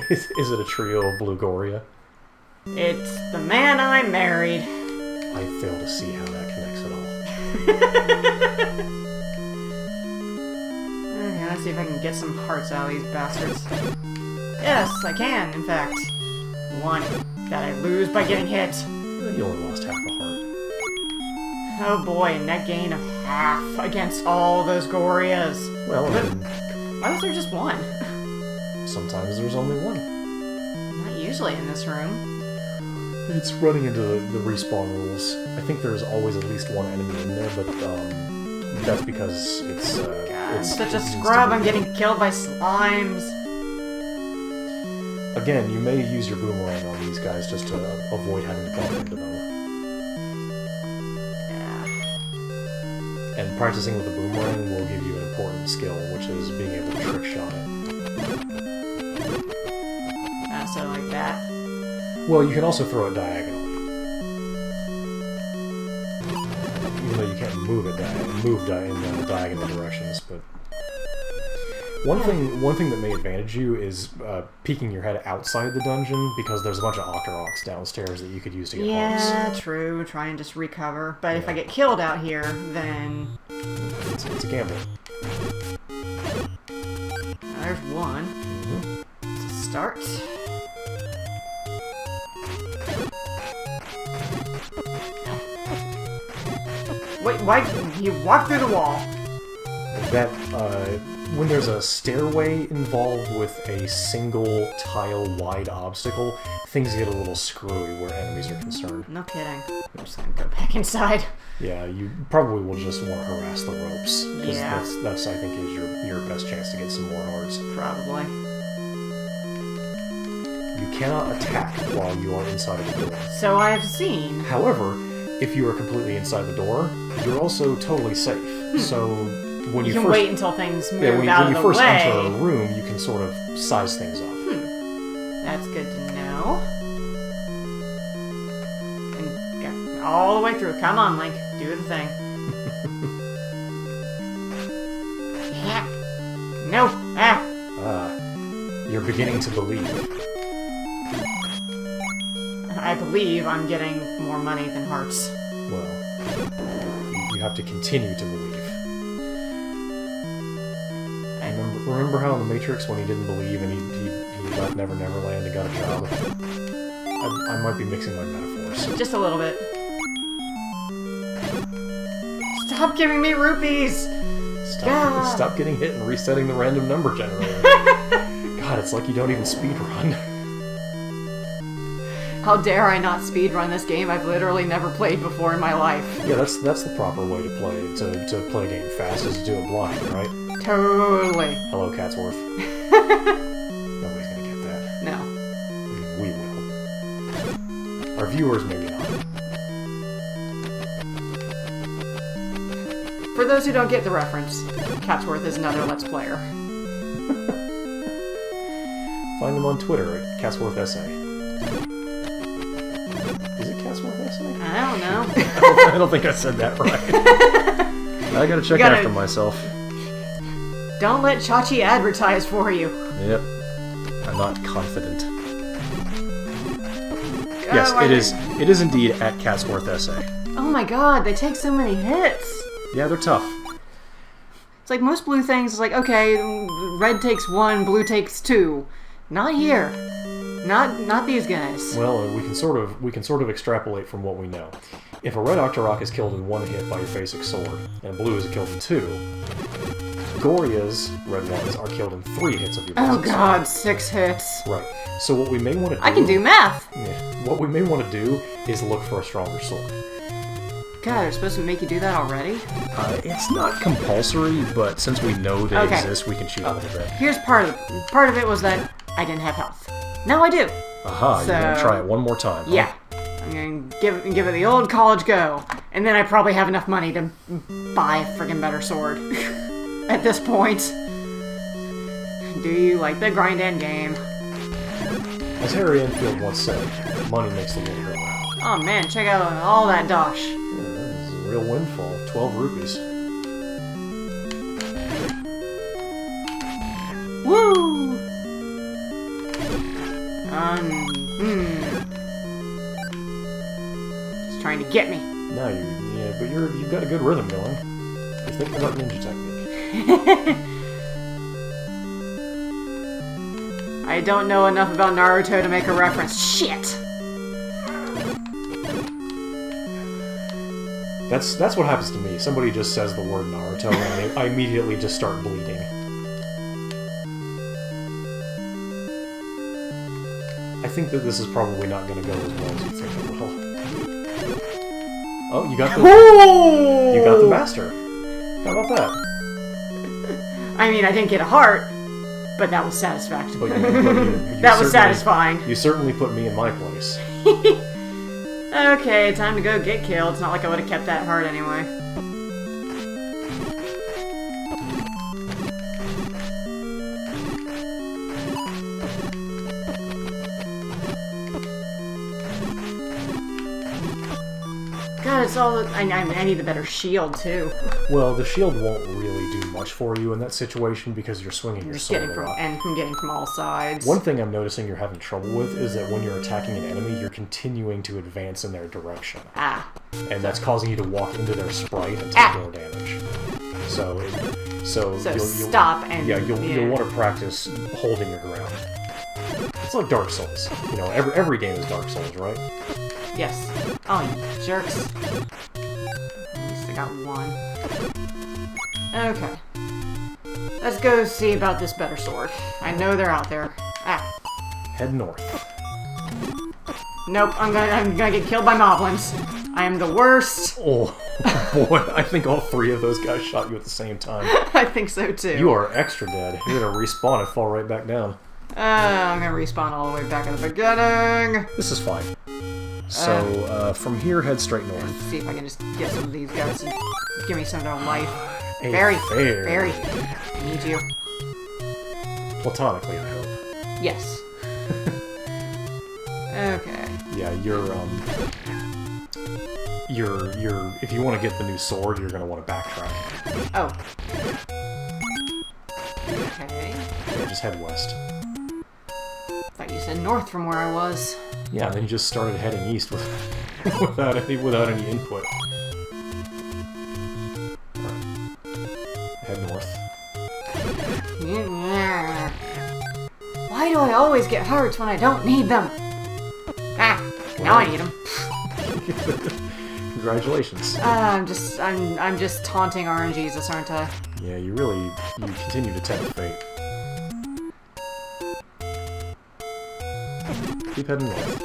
Is it a trio of Blue Goria? It's the man I married. I fail to see how that connects at all. Okay, let's see if I can get some hearts out of these bastards. Yes, I can, in fact. One that I lose by getting hit. You only lost half a heart. Oh boy, net gain of half against all those Gorias. Well, but why was there just one? Sometimes there's only one. Not usually in this room. It's running into the respawn rules. I think there's always at least one enemy in there, but that's because it's... God I'm such a scrub. I'm getting killed by slimes. Again, you may use your boomerang on these guys just to avoid having to bump into them. Yeah. And practicing with the boomerang will give you an important skill, which is being able to trick shot it. So like that. Well, you can also throw it diagonally. Even though you can't move it in diagonal directions, but one thing that may advantage you is peeking your head outside the dungeon, because there's a bunch of Octoroks downstairs that you could use to get hearts. Yeah, true. Try and just recover. But if I get killed out here, then it's a gamble. There's one. To start. Wait, why? You walk through the wall. That, when there's a stairway involved with a single tile-wide obstacle, things get a little screwy where enemies are concerned. No kidding. I'm just gonna go back inside. Yeah, you probably will just want to harass the ropes. Yeah. That's I think, is your best chance to get some more hearts. Probably. You cannot attack while you are inside of the door. So I have seen. However, if you are completely inside the door, you're also totally safe. So when you can first wait until things move when out of the way. when you first enter a room, you can sort of size things up. That's good to know. And go all the way through. Come on, Link. Do the thing. Yeah. No. Ah. You're beginning to believe. I believe I'm getting more money than hearts. Well, you have to continue to believe. Remember how in The Matrix, when he didn't believe and he left Never Never Land and got a job? I might be mixing my metaphors. Just a little bit. Stop giving me rupees! Stop getting hit and resetting the random number generator. God, it's like you don't even speedrun. How dare I not speedrun this game I've literally never played before in my life. Yeah, that's the proper way to play a game fast, is to do it blind, right? Totally. Hello, Catsworth. Nobody's gonna get that. No. We will. Our viewers, maybe not. For those who don't get the reference, Catsworth is another Let's Player. Find them on Twitter at CatsworthSA. Is it Catsworth SA? I don't know. I don't think I said that right. I gotta check after myself. Don't let Chachi advertise for you. Yep. I'm not confident. Yes, it is indeed at Catsworth SA. Oh my god, they take so many hits. Yeah, they're tough. It's like most blue things, it's like, okay, red takes 1, blue takes 2. Not here. Not these guys. Well, we can sort of extrapolate from what we know. If a red Octorok is killed in 1 hit by your basic sword, and blue is killed in 2, Goria's red ones are killed in 3 hits of your basic sword. Oh god, 6 hits. Right. So what we may want to do... I can do math! Yeah, what we may want to do is look for a stronger sword. God, they're supposed to make you do that already? It's not compulsory, but since we know they exist, we can shoot a little bit. Here's part of it. Part of it was that I didn't have health. Now I do. Aha, so, you're going to try it one more time, huh? Yeah. I'm going to give it the old college go. And then I probably have enough money to buy a friggin' better sword. At this point. Do you like the grind end game? As Harry Enfield once said, money makes the world go round. Oh man, check out all that dosh. Yeah, that is a real windfall. 12 rupees. Woo! Just trying to get me. No, but you've got a good rhythm going. You're thinking about ninja technique. I don't know enough about Naruto to make a reference. Shit! That's what happens to me. Somebody just says the word Naruto, and I immediately just start bleeding. I think that this is probably not going to go as well as you think it will. Oh, you got the master. How about that? I mean, I didn't get a heart, but that was satisfactory. But that was satisfying. You certainly put me in my place. Okay, time to go get killed. It's not like I would have kept that heart anyway. God, it's all... I need a better shield, too. Well, the shield won't really do much for you in that situation because you're swinging your sword a lot. And from getting from all sides. One thing I'm noticing you're having trouble with is that when you're attacking an enemy, you're continuing to advance in their direction. And that's causing you to walk into their sprite and take more damage. So you'll stop and... Yeah, you'll want to practice holding your ground. It's like Dark Souls. You know, every game is Dark Souls, right? Yes. Oh, you jerks. At least I got one. Okay. Let's go see about this better sword. I know they're out there. Head north. Nope, I'm gonna get killed by moblins. I am the worst. Oh, boy, I think all three of those guys shot you at the same time. I think so, too. You are extra dead. You're gonna respawn and fall right back down. I'm gonna respawn all the way back at the beginning. This is fine. So, from here, head straight north. Let's see if I can just get some of these guys and give me some of their life. Very. I need you. Platonically, I hope. Yes. Okay. Yeah, if you want to get the new sword, you're gonna want to backtrack. Oh. Okay. Yeah, just head west. Thought you said north from where I was. Yeah, and then you just started heading east without any input. Alright. Head north. Why do I always get hearts when I don't need them? Now I need them. Congratulations. I'm just taunting RNGesus, aren't I? Yeah, you continue to tempt fate. Keep heading north.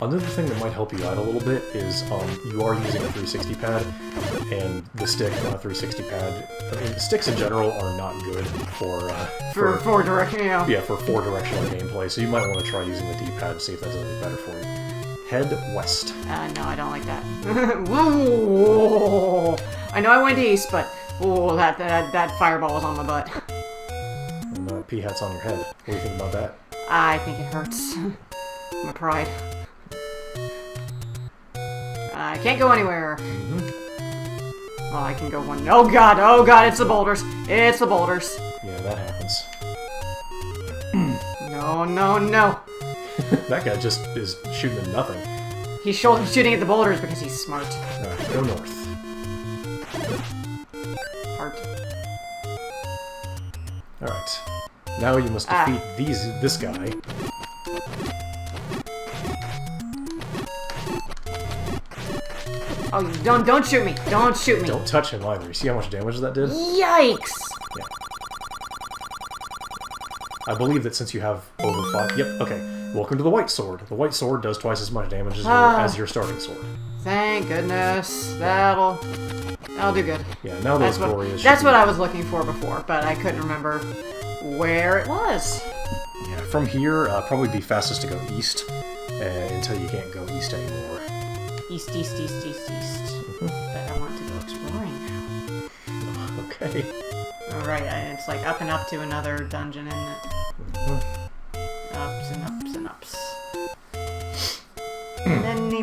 Another thing that might help you out a little bit is you are using a 360 pad, and the stick on a 360 pad. I mean, sticks in general are not good for four directional. Yeah, for 4-directional gameplay. So you might want to try using the D-pad to see if that does any better for you. Head west. No, I don't like that. Whoa! I know I went east, but that fireball was on my butt. And P-hat's on your head. What do you think about that? I think it hurts. My pride. I can't go anywhere. Well, I can go one. Oh god, it's the boulders. It's the boulders. Yeah, that happens. No. That guy just is shooting at nothing. He's shooting at the boulders because he's smart. Alright, go north. Heart. Alright. Now you must defeat this guy. Oh, don't shoot me! Don't shoot me! Don't touch him either. You see how much damage that did? Yikes! Yeah. I believe that since you have over 5... Yep, okay. Welcome to the white sword. The white sword does twice as much damage as your starting sword. Thank goodness. That'll do good. Yeah, now those glorious... That's what I was looking for before, but I couldn't remember where it was. Yeah, from here, probably be fastest to go east until you can't go east anymore. East. But I want to go exploring now. Okay. Alright, it's like up and up to another dungeon, isn't it? Ups and ups and ups.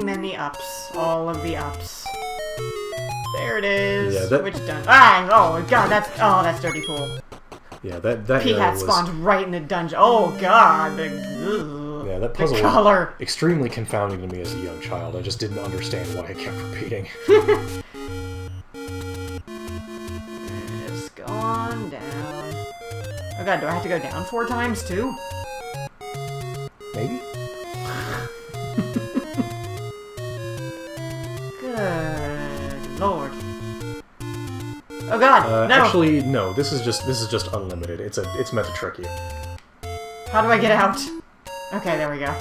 Many ups. All of the ups. There it is. Yeah, which dungeon? Oh god, that's dirty pool. Yeah, that P-hat spawned right in the dungeon. Oh god. Yeah, that puzzle was extremely confounding to me as a young child. I just didn't understand why it kept repeating. Just go on down. Oh god, do I have to go down 4 times too? Maybe? Good lord. Oh god, no! Actually, no. This is just unlimited. It's meant to trick you. How do I get out? Okay, there we go.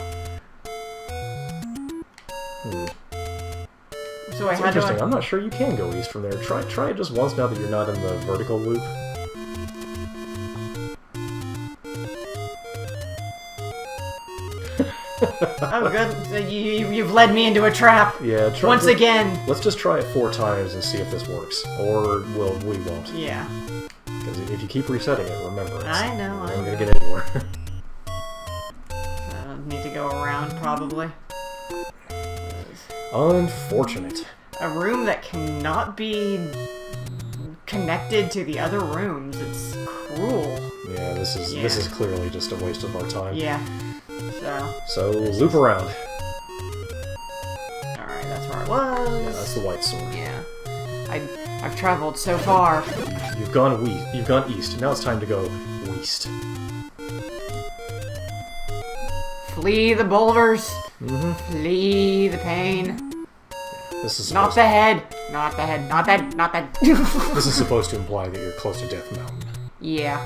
So wait, how interesting. I'm not sure you can go east from there. Try it just once now that you're not in the vertical loop. Oh, good. So you've led me into a trap. Yeah. Once again. Let's just try it 4 times and see if this works, or we won't. Yeah. Because if you keep resetting it, remember, I know. We're not gonna get anywhere. I need to go around probably. Unfortunate. A room that cannot be connected to the other rooms. It's cruel. Yeah, this is clearly just a waste of our time. Yeah. So loop around. Alright, that's where I was. Yeah, that's the white sword. Yeah. I've traveled so far. You've gone east. Now it's time to go west. Flee the boulders. Mm-hmm. Flee the pain. This is not the head. Not the head. Not that. Not that. This is supposed to imply that you're close to Death Mountain. Yeah.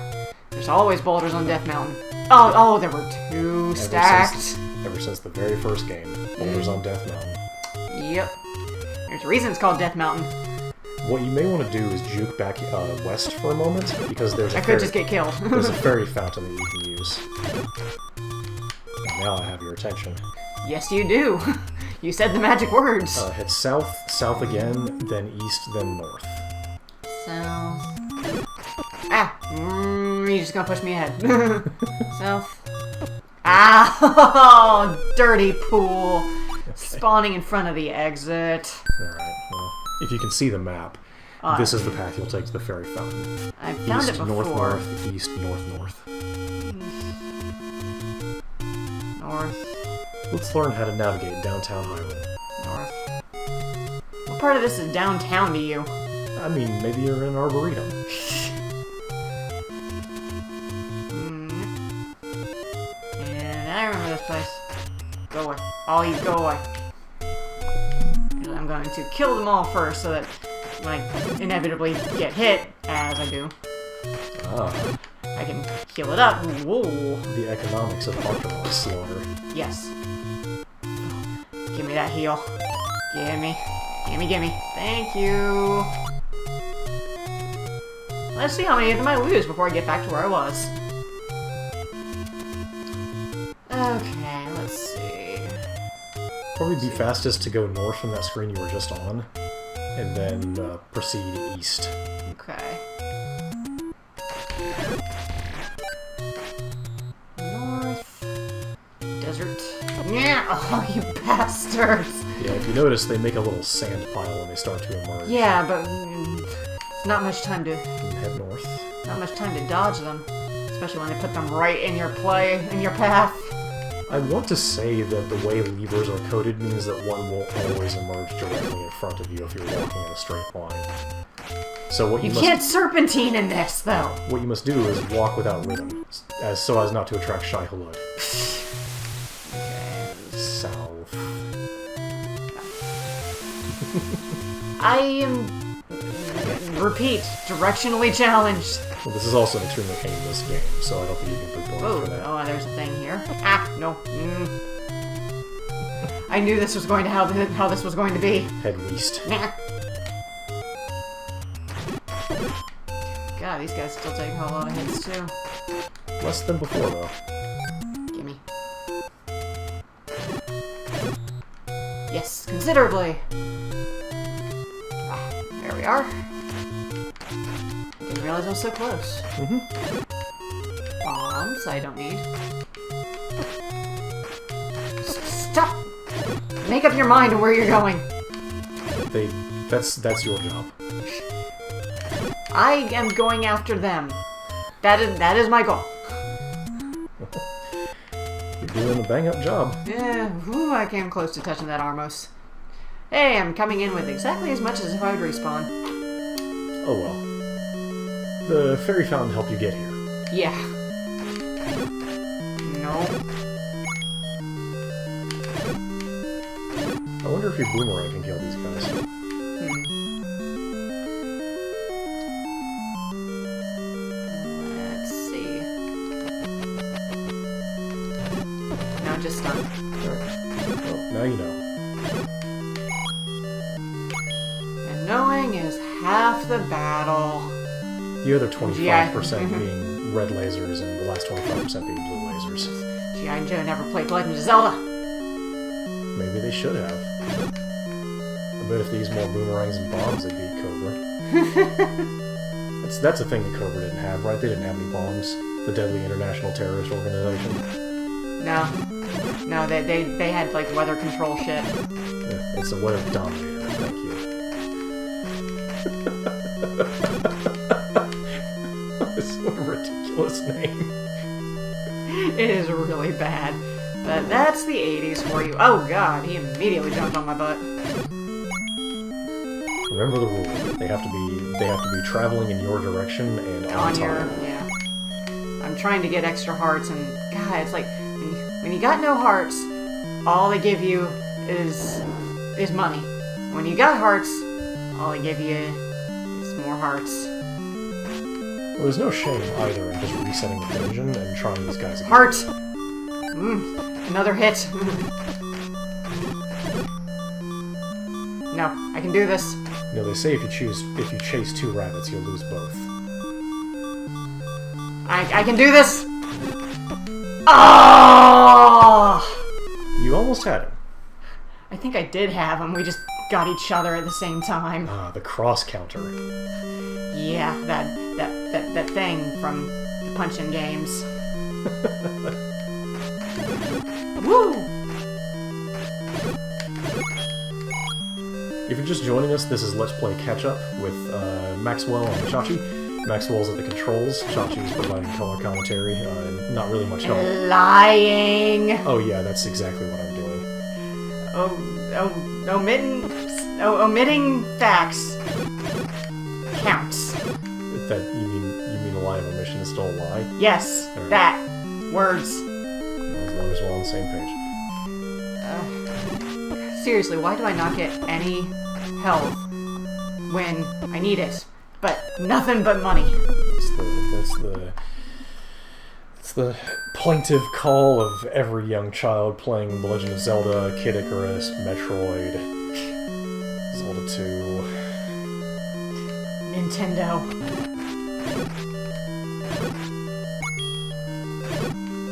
There's always boulders on Death Mountain. Oh, there were 2 stacked. Ever since the very first game, boulders on Death Mountain. Yep. There's a reason it's called Death Mountain. What you may want to do is juke back west for a moment, because there's I could just get killed. There's a fairy fountain that you can use. And now I have your attention. Yes, you do. You said the magic words. Head south again, then east, then north. South. You're just gonna push me ahead. South. Oh, dirty pool. Okay. Spawning in front of the exit. Alright, well, if you can see the map, this is the path you'll take to the fairy fountain. I found it before. North, east, north. North. Let's learn how to navigate downtown Hyrule. North. What part of this is downtown to you? I mean, maybe you're in Arboretum. And I remember this place. Go away. All you go away. I'm going to kill them all first so that when I inevitably get hit, as I do, I can heal it up. Whoa. The economics of optimal slaughter. Yes. Give me that heal. Gimme. Thank you. Let's see how many of them I lose before I get back to where I was. Okay, let's see. Probably be fastest to go north from that screen you were just on, and then proceed east. Okay. North. Desert. Yeah! Oh, you bastards! Yeah, if you notice, they make a little sand pile when they start to emerge. Yeah, but not much time to... head north. Not much time to dodge them. Especially when they put them right in your path. I want to say that the way levers are coded means that one won't always emerge directly in front of you if you're walking in a straight line. So what you can't serpentine in this, though! What you must do is walk without rhythm, so as not to attract Shai Hulud. Okay. South. I am... repeat, directionally challenged. Well, this is also an extremely painless game, so I don't think you can put going for that. Oh, there's a thing here. Ah, no. I knew this was going to how this was going to be. Head west. Nah. God, these guys still take a lot of hits too. Less than before, though. Gimme. Yes, considerably. Ah, there we are. Didn't realize I was so close. Bombs I don't need. Stop! Make up your mind on where you're going. That's your job. I am going after them. That is my goal. You're doing a bang-up job. Yeah, I came close to touching that Armos. Hey, I'm coming in with exactly as much as if I would respawn. Oh well. The fairy fountain helped you get here. Yeah. No. I wonder if your boomerang can kill these guys. Let's see. No, just stun. Alright. Well, now you know. knowing is half the battle. The other 25% being red lasers and the last 25% being blue lasers. G.I. Joe never played Legend of Zelda. Maybe they should have. I bet if they used more boomerangs and bombs, they'd beat Cobra. That's a thing that Cobra didn't have, right? They didn't have any bombs. The deadly international terrorist organization. No, they had like weather control shit. Yeah, it's a weather dominator. Thank you. It's a ridiculous name. It is really bad. But that's the 80s for you. Oh god, he immediately jumped on my butt. Remember the rule. They have to be traveling in your direction and on time. Yeah. I'm trying to get extra hearts, and god, it's like when you got no hearts, all they give you is money. When you got hearts, all they give you is more hearts. Well, there's no shame either in just resetting the dungeon and trying these guys again. Heart! Another hit. No, I can do this. No, they say if you chase two rabbits, you'll lose both. I can do this! Oh! You almost had him. I think I did have him. We just got each other at the same time. Ah, the cross counter. Yeah, that thing from the punch-in games. Woo! If you're just joining us, this is Let's Play Catch Up with Maxwell and Chachi. Maxwell's at the controls, Chachi's providing color commentary, and not really much help. Lying! Oh yeah, that's exactly what I'm doing. Omitting facts counts. That you mean a lie of omission is still a lie? Yes, right. That. Words. As long as we're on the same page. Seriously, why do I not get any health when I need it? But nothing but money. It's the plaintive call of every young child playing The Legend of Zelda, Kid Icarus, Metroid, Zelda 2, Nintendo.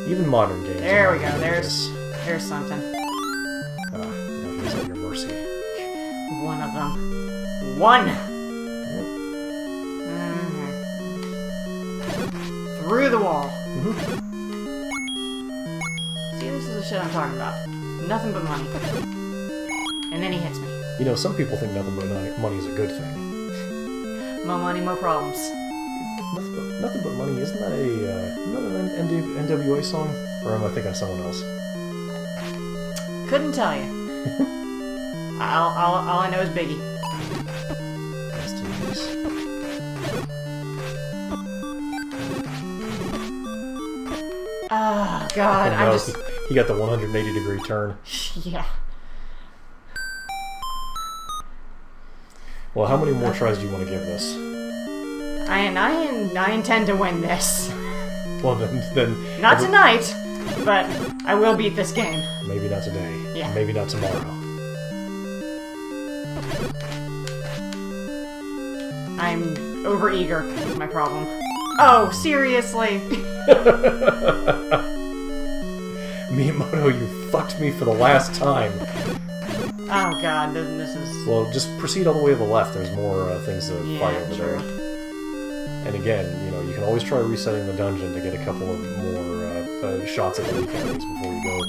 Even modern games. There we go. There's something. Now he's at your mercy. One of them. One. Through the wall. See, this is the shit I'm talking about. Nothing but money. And then he hits me. You know, some people think nothing but money is a good thing. More money, more problems. Nothing but money. Isn't that an NWA song? Or am I thinking of someone else? Couldn't tell you. all I know is Biggie. Rest in peace. Oh, God, I'm just... He got the 180-degree turn. Yeah. Well, how many more tries do you want to give this? I intend to win this. Well, then... Not tonight, but I will beat this game. Maybe not today. Yeah. Maybe not tomorrow. I'm overeager, is my problem. Oh, seriously? Miyamoto, you fucked me for the last time. Oh god, this is... Well, just proceed all the way to the left. There's more things to fight over there. And again, you can always try resetting the dungeon to get a couple of more shots at the weak enemies before you go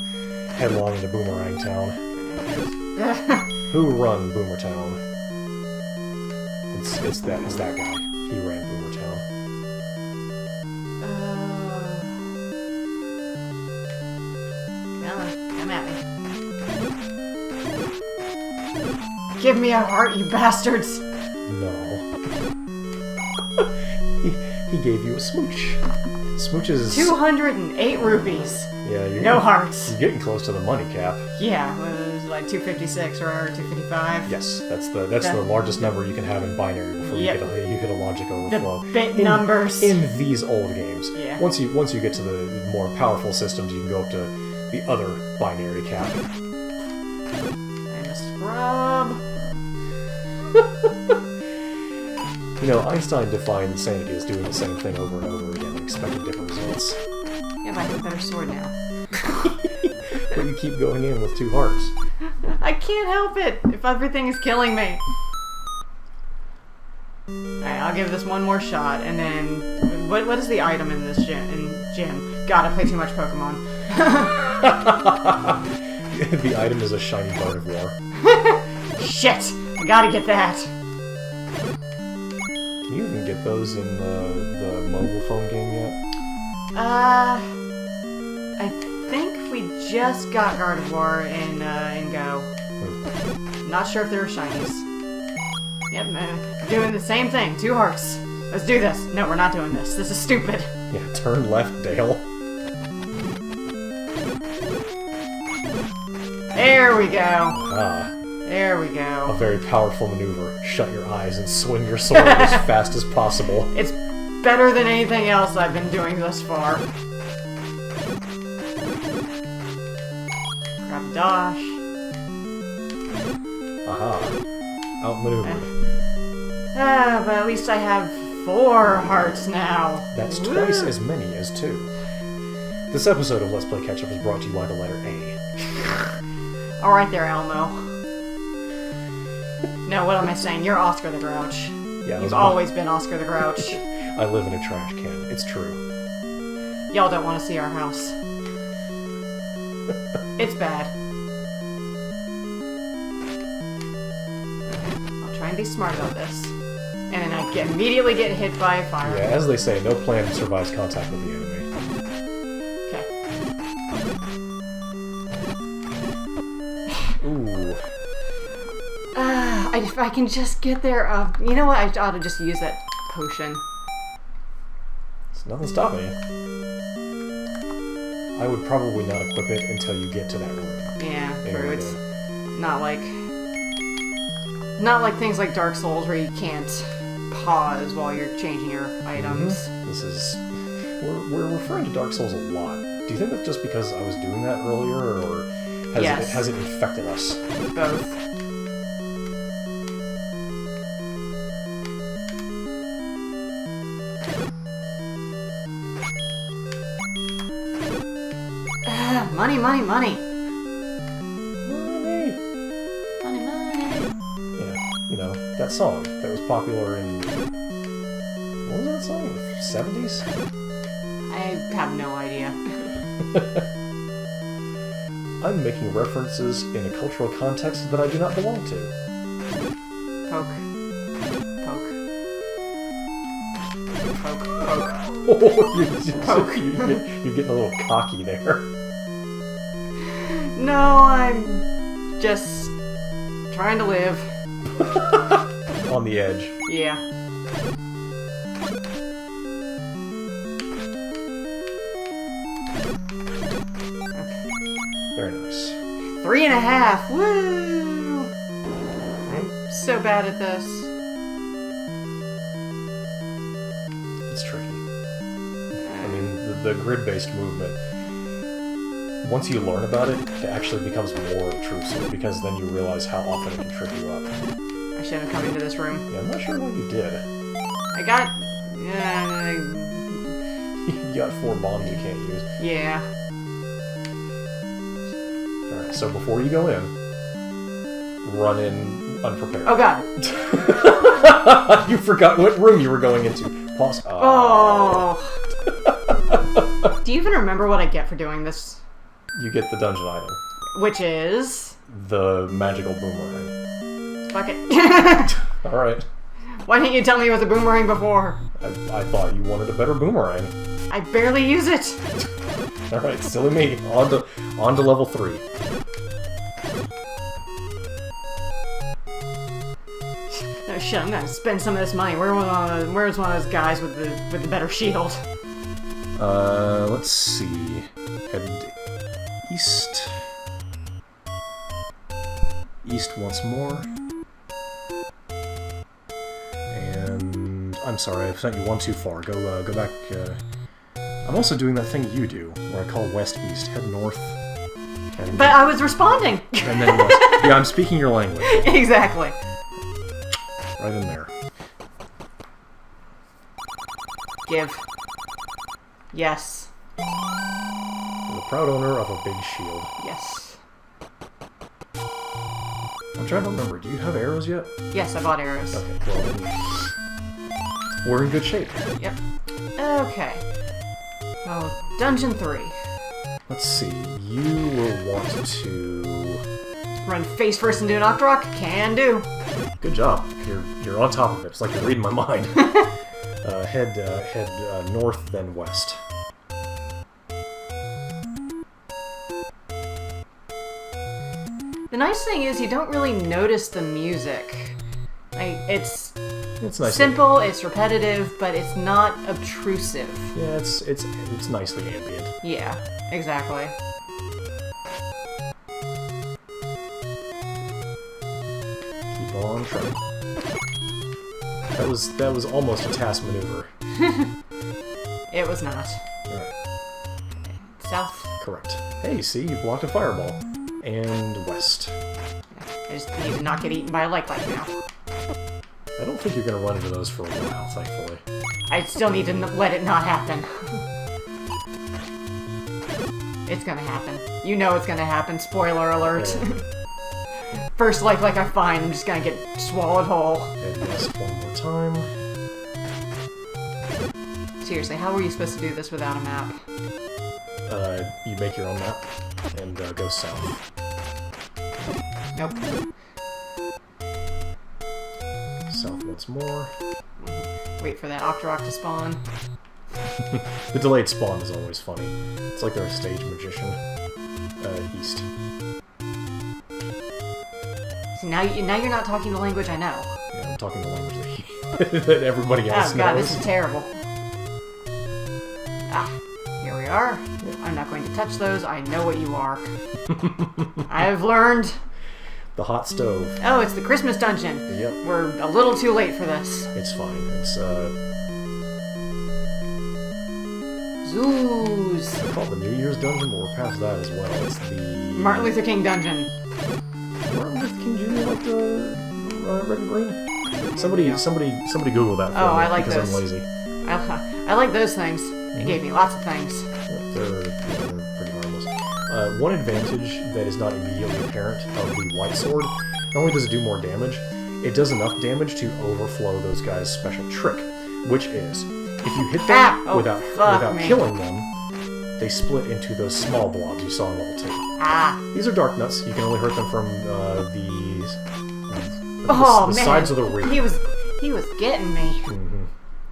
headlong into Boomerang Town. Who run Boomer Town? It's that guy. He ran Boomer Town. Come at me. Give me a heart, you bastards! No. he gave you a smooch. Smooches... 208 rupees. Yeah, no hearts. You're getting close to the money cap. Yeah, it was like 256 or 255. Yes, that's the largest number you can have in binary before you hit a logic overflow. The bit numbers in these old games. Yeah. Once you get to the more powerful systems, you can go up to the other binary cap. I'm a scrub. You know, Einstein defined insanity as doing the same thing over and over again and expecting different results. Yeah, but I have a better sword now. But you keep going in with 2 hearts. I can't help it if everything is killing me. Alright, I'll give this one more shot, and then... What is the item in this gym? God, I play too much Pokemon. The item is a shiny Gardevoir. Shit! I gotta get that! Can you even get those in the mobile phone game yet? I think we just got Gardevoir in Go. Not sure if there are shinies. Yep, doing the same thing. 2 hearts. Let's do this. No, we're not doing this. This is stupid. Yeah, turn left, Dale. There we go. Ah. There we go. A very powerful maneuver. Shut your eyes and swing your sword as fast as possible. It's better than anything else I've been doing thus far. Grab dash. Aha. Outmaneuvered. But at least I have 4 hearts now. That's twice as many as 2. This episode of Let's Play Catch Up is brought to you by the letter A. Alright there, Elmo. No, what am I saying? You're Oscar the Grouch. Yeah, You've always been Oscar the Grouch. I live in a trash can. It's true. Y'all don't want to see our house. It's bad. I'll try and be smart about this. And then I immediately get hit by a fire. Yeah, as they say, no plant survives contact with the enemy. Okay. Ooh. If I can just get there, you know what? I ought to just use that potion. There's nothing stopping you. I would probably not equip it until you get to that room. Yeah, true. It's not like things like Dark Souls where you can't pause while you're changing your items. Mm-hmm. This is... We're referring to Dark Souls a lot. Do you think that's just because I was doing that earlier, or has it infected us? Both. Money, money, money! Money, money! Yeah, you know, that song that was popular in... What was that song? The 70s? I have no idea. I'm making references in a cultural context that I do not belong to. Poke. Poke. Poke. Poke. Oh, you're getting a little cocky there. No, I'm just trying to live. On the edge. Yeah. Okay. Very nice. 3.5! Woo! I'm so bad at this. It's tricky. I mean, the grid-based movement, once you learn about it, it actually becomes more obtrusive, because then you realize how often it can trip you up. I shouldn't have come into this room. Yeah, I'm not sure what you did. I got... You got 4 bombs you can't use. yeah. Alright, so before you go in, run in unprepared. Oh god. You forgot what room you were going into. Pause. Oh. Do you even remember what I get for doing this? You get the dungeon item. Which is... The magical boomerang. Fuck it. Alright. Why didn't you tell me it was a boomerang before? I thought you wanted a better boomerang. I barely use it. Alright, silly me. On to level 3. Oh shit, I'm gonna spend some of this money. Where's one of those guys with the better shield? Let's see. Head east. East once more. And I'm sorry, I've sent you one too far. Go back. I'm also doing that thing you do, where I call west-east. Head north. But I was responding! And then west. Yeah, I'm speaking your language. Exactly. right in there. Give. Yes. I'm the proud owner of a big shield. Yes. I'm trying to remember, do you have arrows yet? Yes, I bought arrows. Okay, well then we're in good shape. Yep. Okay. Oh, Dungeon 3. Let's see, you will want to... Run face first into an Octorok? Can do. Good job. You're on top of it. It's like you're reading my mind. Head north, then west. The nice thing is you don't really notice the music. It's nice simple, it's repetitive, but it's not obtrusive. Yeah, it's nicely ambient. Yeah, exactly. Keep on trying. That was almost a task maneuver. It was not. Alright. South. Correct. Hey, see, you blocked a fireball. And west. I just need to not get eaten by a like now. I don't think you're going to run into those for a while, thankfully. I still need to let it not happen. It's gonna happen. You know it's gonna happen. Spoiler alert. Yeah. First like I find, I'm just gonna get swallowed whole. And west one more time. Seriously, how were you supposed to do this without a map? You make your own map and go south. Nope. South once more. Wait for that Octorok to spawn. The delayed spawn is always funny. It's like they're a stage magician. East. See, now you're not talking the language I know. Yeah, I'm talking the language that everybody else knows. Oh god, this is terrible. Ah, here we are. I'm not going to touch those. I know what you are. I've learned. The hot stove. Oh, it's the Christmas dungeon. Yep. We're a little too late for this. It's fine. It's Zoos. It's called the New Year's dungeon, but we're past that as well. It's the Martin Luther King dungeon. Martin Luther King Jr. like the red and green. Somebody Google that for me, I like because those. I'm lazy. I like those things. It gave me lots of things. Yep, they're pretty harmless. One advantage that is not immediately apparent of the white sword, not only does it do more damage, it does enough damage to overflow those guys' special trick, which is, if you hit them without killing them, they split into those small blobs you saw in level 2. Ah. These are dark nuts. You can only hurt them from the sides of the rear. He was getting me. Mm-hmm.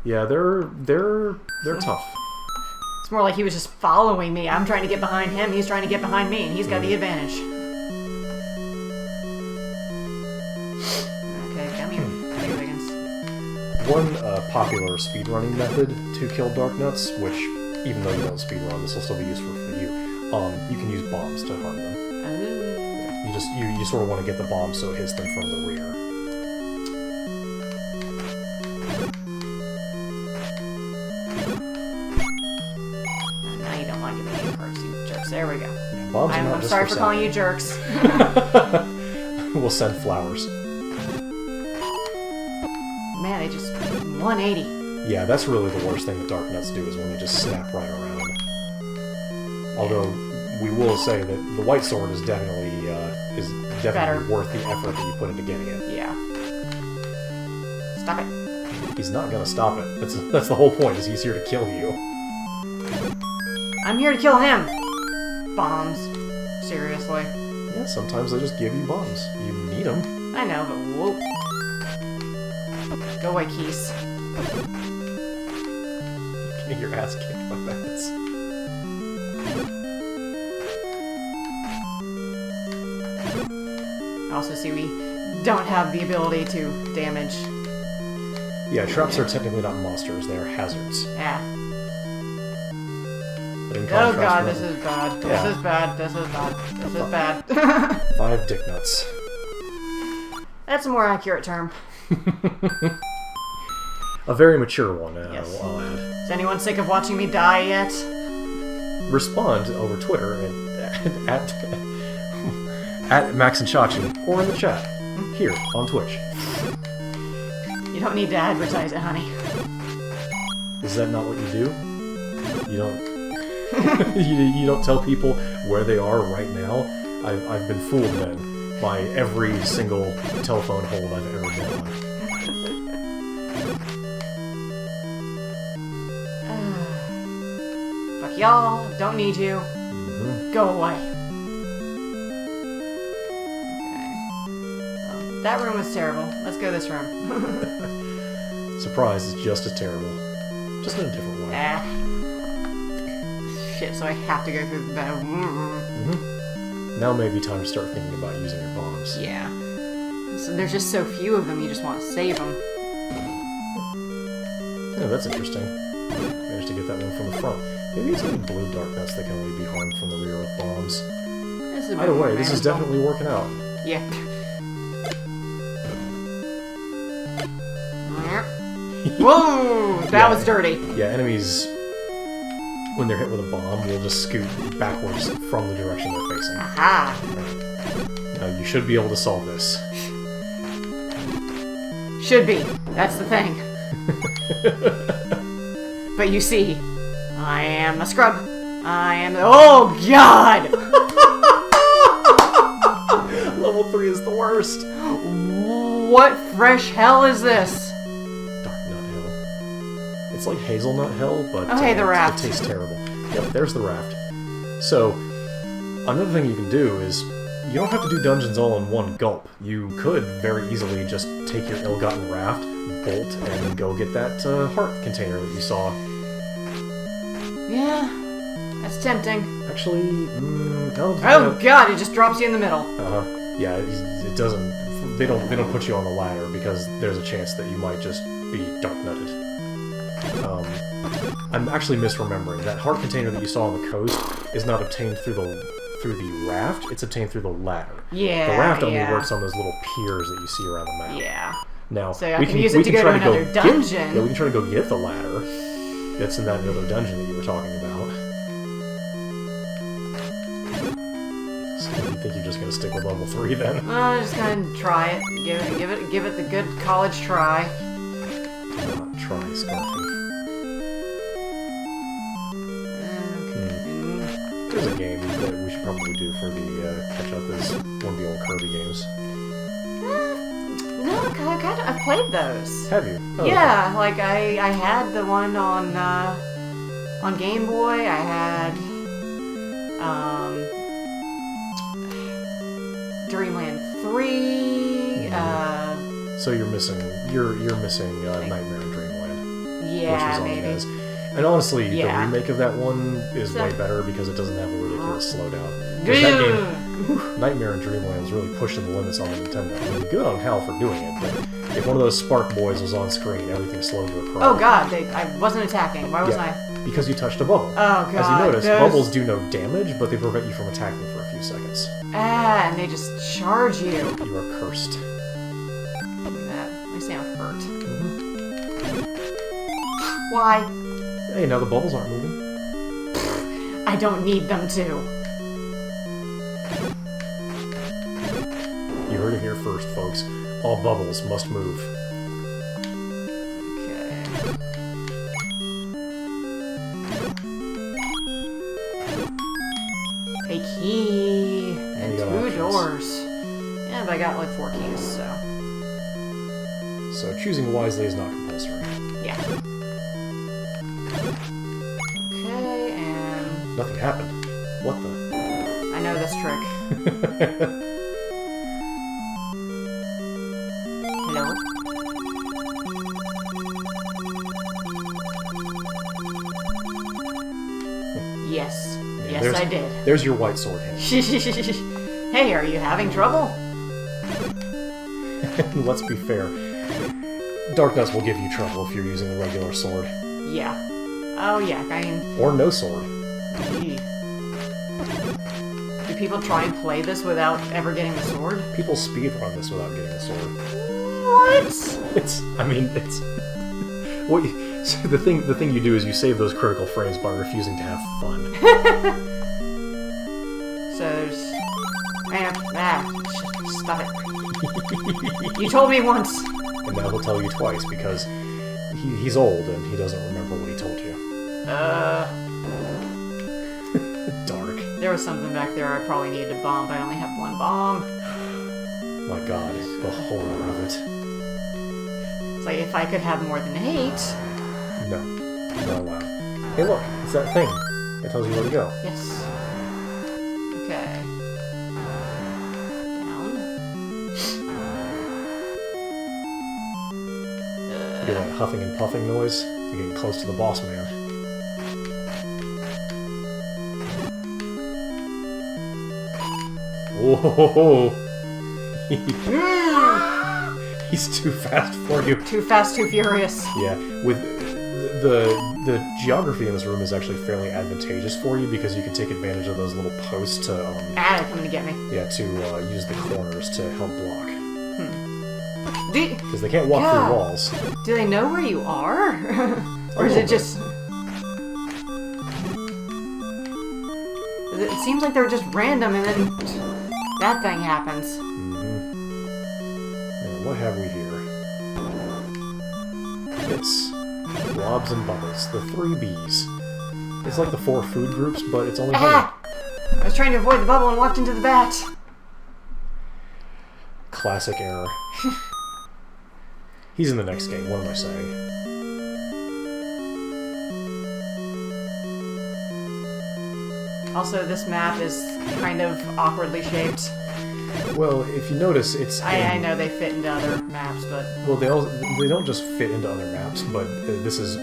Yeah, they're tough. It's more like he was just following me. I'm trying to get behind him, he's trying to get behind me, and he's got the advantage. Okay, come here, Wiggins. One popular speedrunning method to kill dark nuts, which, even though you don't speedrun, this will still be useful for you. You can use bombs to harm them. Yeah, you sort of want to get the bomb so it hits them from the rear. There we go. Yeah, I'm sorry for calling you jerks. We'll send flowers. Man, they just 180. Yeah, that's really the worst thing that dark nuts do, is when they just snap right around. Although we will say that the white sword is definitely worth the effort that you put into getting it. Yeah. Stop it. He's not gonna stop it. That's the whole point. Is he's here to kill you. I'm here to kill him. Bombs. Seriously. Yeah, sometimes they just give you bombs. You need them. I know, but whoop. Go away, Keys. Getting your ass kicked by bats. I also see we don't have the ability to damage. Yeah, traps are technically not monsters, they're hazards. Yeah. Oh god, this is bad. This is bad. This is bad. This is bad. 5 dick nuts. That's a more accurate term. A very mature one, yes. I'll add. Is anyone sick of watching me die yet? Respond over Twitter at Max and Chachi, or in the chat, here on Twitch. You don't need to advertise it, honey. Is that not what you do? You don't... you don't tell people where they are right now? I've been fooled then by every single telephone hold I've ever been on. Fuck y'all, don't need you. Go away. Okay. Well, that room was terrible. Let's go this room. Surprise, it's just as terrible. Just in a different way. Shit, so I have to go through the battle. Now may be time to start thinking about using your bombs. Yeah. So there's just so few of them, you just want to save them. Yeah, that's interesting. Managed to get that one from the front. Maybe it's only blue dark nuts that can only be harmed from the rear with bombs. Either way, this is definitely working out. Yeah. Whoa! That was dirty. Yeah, enemies, when they're hit with a bomb, will just scoot backwards from the direction they're facing. Aha! Right. Now, you should be able to solve this. Should be. That's the thing. But you see, I am a scrub. I am... Oh, God! Level 3 is the worst. What fresh hell is this? Dark Nut Hill. It's like Hazelnut Hill, but the raft. It tastes terrible. Yep, there's the raft. So, another thing you can do is, you don't have to do dungeons all in one gulp. You could very easily just take your ill-gotten raft, bolt, and go get that heart container that you saw. Yeah, that's tempting. Actually, no. Oh God! It just drops you in the middle. Yeah, it doesn't. They don't put you on the ladder because there's a chance that you might just be dark nutted. I'm actually misremembering. That heart container that you saw on the coast is not obtained through the raft. It's obtained through the ladder. Yeah. The raft only works on those little piers that you see around the map. Yeah. Now so I can use it to go to another dungeon. Yeah, we can try to go get the ladder. That's in that other dungeon that you were talking about. So you think you're just gonna stick with level 3 then? I'm just gonna try it. Give it the good college try. Not try, Scarfy. There's a game that we should probably do for the catch-up is one of the old Kirby games. No, I've played those. Have you? Oh, yeah, okay. Like I had the one on Game Boy. I had Dreamland 3. So you're missing Nightmare in Dreamland. Yeah, which was on maybe. NES. And honestly, the remake of that one is way better because it doesn't have a ridiculous slowdown. Because that game, Nightmare in Dreamland, was really pushing the limits on the Nintendo. I mean, good on HAL for doing it, but if one of those Spark Boys was on screen, everything slowed to a crawl. Oh God, I wasn't attacking. Why wasn't I? Because you touched a bubble. Oh God. As you notice, bubbles do no damage, but they prevent you from attacking for a few seconds. And they just charge you. You are cursed. That makes me hurt. Why? Hey, now the bubbles aren't moving. I don't need them to. You heard it here first, folks. All bubbles must move. Okay. A key and 2 doors. Yeah, but I got like 4 keys, so. So choosing wisely is not compulsory. Yeah. Okay, and... Nothing happened. What the? I know this trick. Hello? Yes. Yeah, Yes, I did. There's your white sword hand. Hey, are you having trouble? Let's be fair. Darkness will give you trouble if you're using a regular sword. Yeah. Oh, yeah, I mean... Or no sword. Do people try and play this without ever getting the sword? People speedrun this without getting the sword. What? It's what so the thing you do is you save those critical frames by refusing to have fun. So there's... Stop it. You told me once. And now he'll tell you twice, because he's old and he doesn't remember what he told you. Dark. There was something back there I probably needed a bomb, but I only have one bomb. My god, the horror of it. It's like, if I could have more than 8... No, not allowed. Hey look, it's that thing. It tells you where to go. Yes. Okay. Down. You hear that huffing and puffing noise? You're getting close to the boss man. Whoa! He's too fast for you. Too fast, too furious. Yeah, with the geography in this room is actually fairly advantageous for you because you can take advantage of those little posts to they're coming to get me. Yeah, to use the corners to help block. Because they can't walk through walls. Do they know where you are? Or is it just... It seems like they're just random and then that thing happens. And what have we here? It's blobs and bubbles, the 3 Bs. It's like the 4 food groups, but it's only honey. I was trying to avoid the bubble and walked into the bat. Classic error. He's in the next game, what am I saying? Also, this map is kind of awkwardly shaped. Well, if you notice, it's... I know they fit into other maps, but... Well, they don't just fit into other maps, but this is...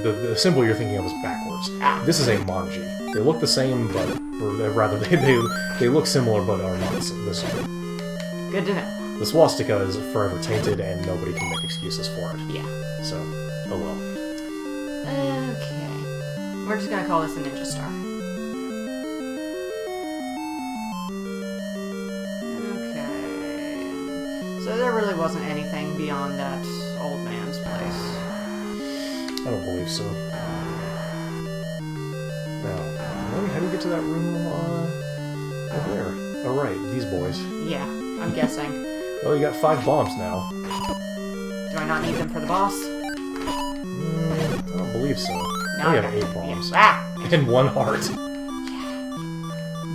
The symbol you're thinking of is backwards. This is a manji. They look the same, but... Or rather, they look similar, but are not the same. Good to know. The swastika is forever tainted, and nobody can make excuses for it. Yeah. So, oh well. Okay. We're just gonna call this a ninja star. So there really wasn't anything beyond that old man's place. I don't believe so. Now, how do you get to that room over there? Oh, right, these boys. Yeah, I'm guessing. Well, you got 5 bombs now. Do I not need them for the boss? I don't believe so. No, you have 8 bombs. Yeah. And 1 heart. Yeah.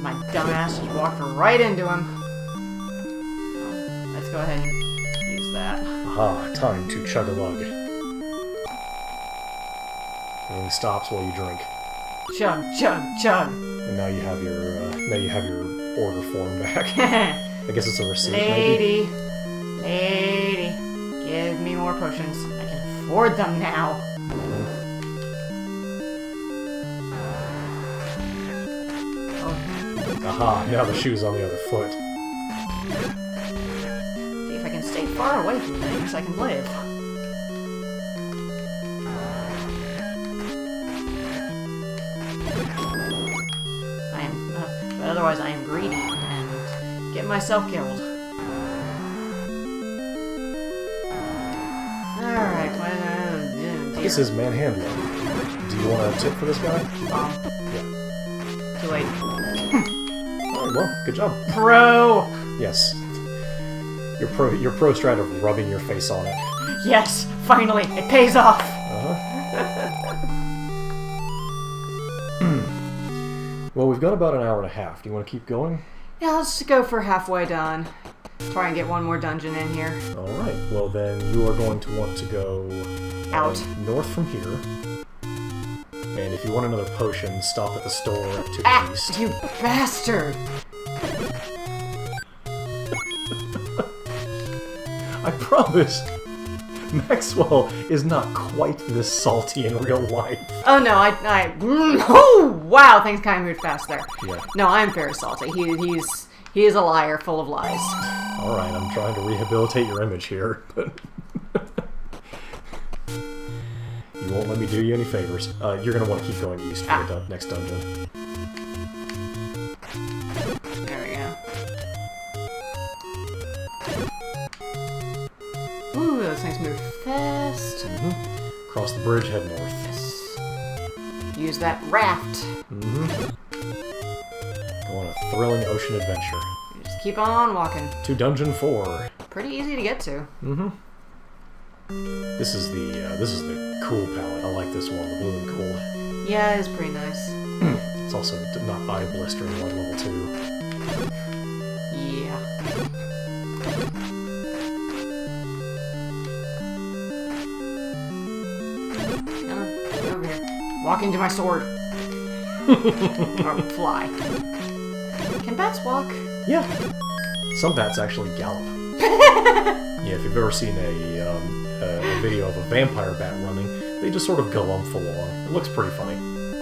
My dumbass just walked right into him. Let's go ahead and use that. Aha, time to chug-a-lug. Everything stops while you drink. Chug, chug, chug. And now you have your order form back. I guess it's a receipt, maybe. Lady, give me more potions. I can afford them now. Oh. Aha, now the shoe's on the other foot. See, if I can stay far away from things, I can live. But otherwise I am greedy and get myself killed. Alright, this is manhandling. Do you want a tip for this guy? Yeah. Too late. Alright, well, good job. Pro! Yes. Your pro strat of rubbing your face on it. Yes! Finally! It pays off! Well, we've got about an hour and a half. Do you want to keep going? Yeah, let's go for halfway done. Try and get one more dungeon in here. Alright, well then you are going to want to go... out. North from here. And if you want another potion, stop at the store to the east. You bastard! I promise, Maxwell is not quite this salty in real life. Oh no, oh wow, things kind of moved fast there. Yeah. No, I'm very salty. He is a liar, full of lies. All right, I'm trying to rehabilitate your image here, but you won't let me do you any favors. You're gonna want to keep going east for the next dungeon. There we go. Ooh, those things move fast. Cross the bridge, head north. Yes. Use that raft. Go on a thrilling ocean adventure. Just keep on walking. To dungeon 4. Pretty easy to get to. This is the cool palette. I like this one, the blue and gold. Yeah, it's pretty nice. It's also not eye blistering like level 2. Yeah. Over here. Walk into my sword. Or fly. Can bats walk? Yeah. Some bats actually gallop. Yeah, if you've ever seen a video of a vampire bat running, they just sort of galump along. It looks pretty funny.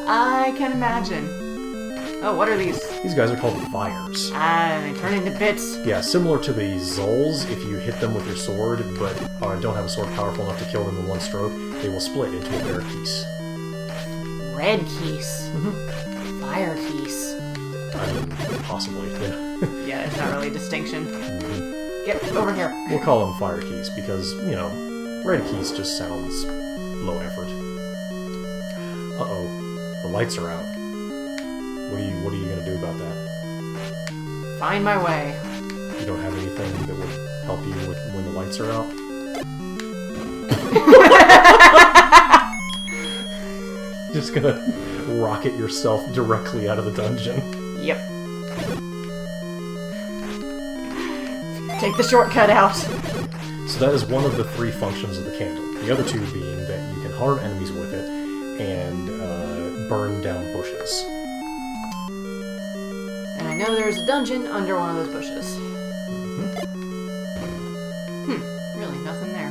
I can imagine. Oh, what are these? These guys are called fires. They turn into bits. Yeah, similar to the Zulls, if you hit them with your sword, but don't have a sword powerful enough to kill them in one stroke, they will split into a rare piece. Red keys. Fire keys. I mean, possibly, yeah. Yeah, it's not really a distinction. Get over here. We'll call them fire keys because, you know, red keys just sounds low effort. Uh-oh. The lights are out. What are you gonna do about that? Find my way. You don't have anything that would help you with when the lights are out? Just gonna rocket yourself directly out of the dungeon. Yep. Take the shortcut out. So that is one of the 3 functions of the candle. The other 2 being that you can harm enemies with it and burn down bushes. And I know there's a dungeon under one of those bushes. Really, nothing there.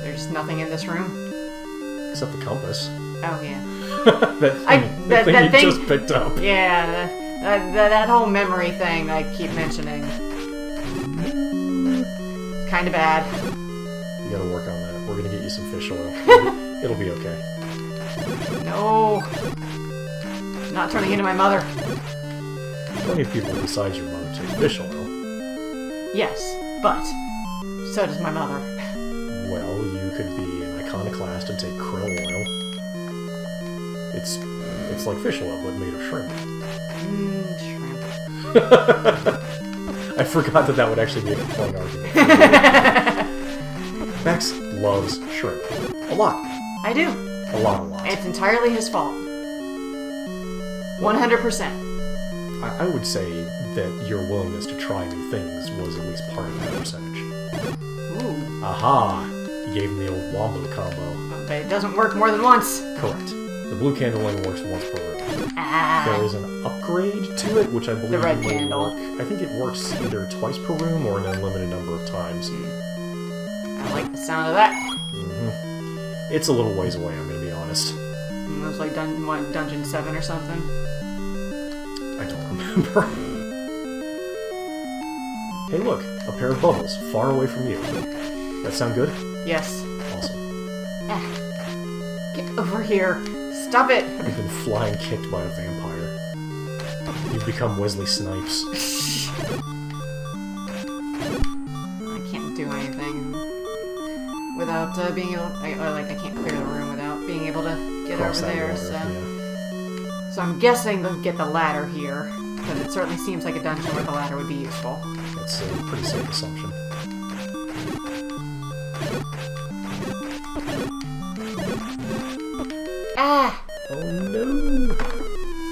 There's nothing in this room? Except the compass. Oh, yeah. that thing you just picked up. Yeah, that whole memory thing I keep mentioning. It's kind of bad. You gotta work on that. We're gonna get you some fish oil. It'll be okay. No. Not turning into my mother. Plenty of people besides your mother take fish oil. Yes, but so does my mother. Well, you could be an iconoclast and take krill oil. It's like fish oil, but made of shrimp. Shrimp. I forgot that would actually be a compelling argument. Max loves shrimp. A lot. I do. A lot. It's entirely his fault. 100%. I would say that your willingness to try new things was at least part of that percentage. Ooh. Aha! You gave him the old wombo combo. But it doesn't work more than once. Correct. The blue candle only works once per room. There is an upgrade to it, which I believe the red candle. I think it works either twice per room or an unlimited number of times. I like the sound of that. It's a little ways away, I'm going to be honest. It was like Dungeon 7 or something. I don't remember. Hey look, a pair of bubbles, far away from you. That sound good? Yes. Awesome. Get over here. Stop it! You've been flying kicked by a vampire. You've become Wesley Snipes. I can't do anything without being able... I can't clear the room without being able to get over there, water, so... Yeah. So I'm guessing they'll get the ladder here, because it certainly seems like a dungeon where the ladder would be useful. That's a pretty safe assumption. Ah! Oh no!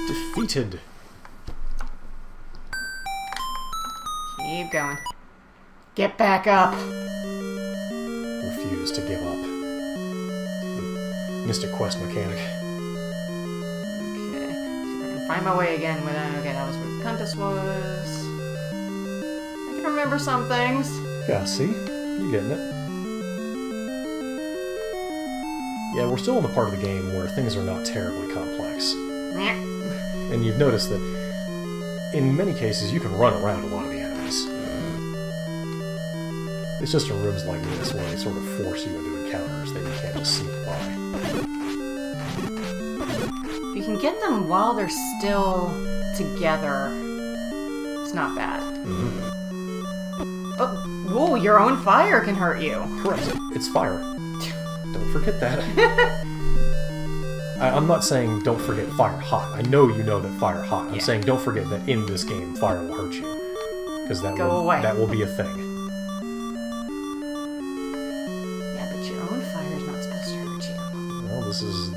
Defeated. Keep going. Get back up! Refuse to give up. The Mystic Quest mechanic. Okay. See if I can find my way again without... Okay, that was where the compass was. I can remember some things. Yeah, see? You're getting it. Yeah, we're still in the part of the game where things are not terribly complex. And you've noticed that in many cases you can run around a lot of the enemies. It's just in rooms like this where they sort of force you into encounters that you can't just sneak by. If you can get them while they're still together, it's not bad. Oh, whoa, your own fire can hurt you. Correct. It's fire. Don't forget that. I'm not saying don't forget fire hot. I know you know that fire hot. I'm saying don't forget that in this game fire will hurt you. Because that will be a thing. is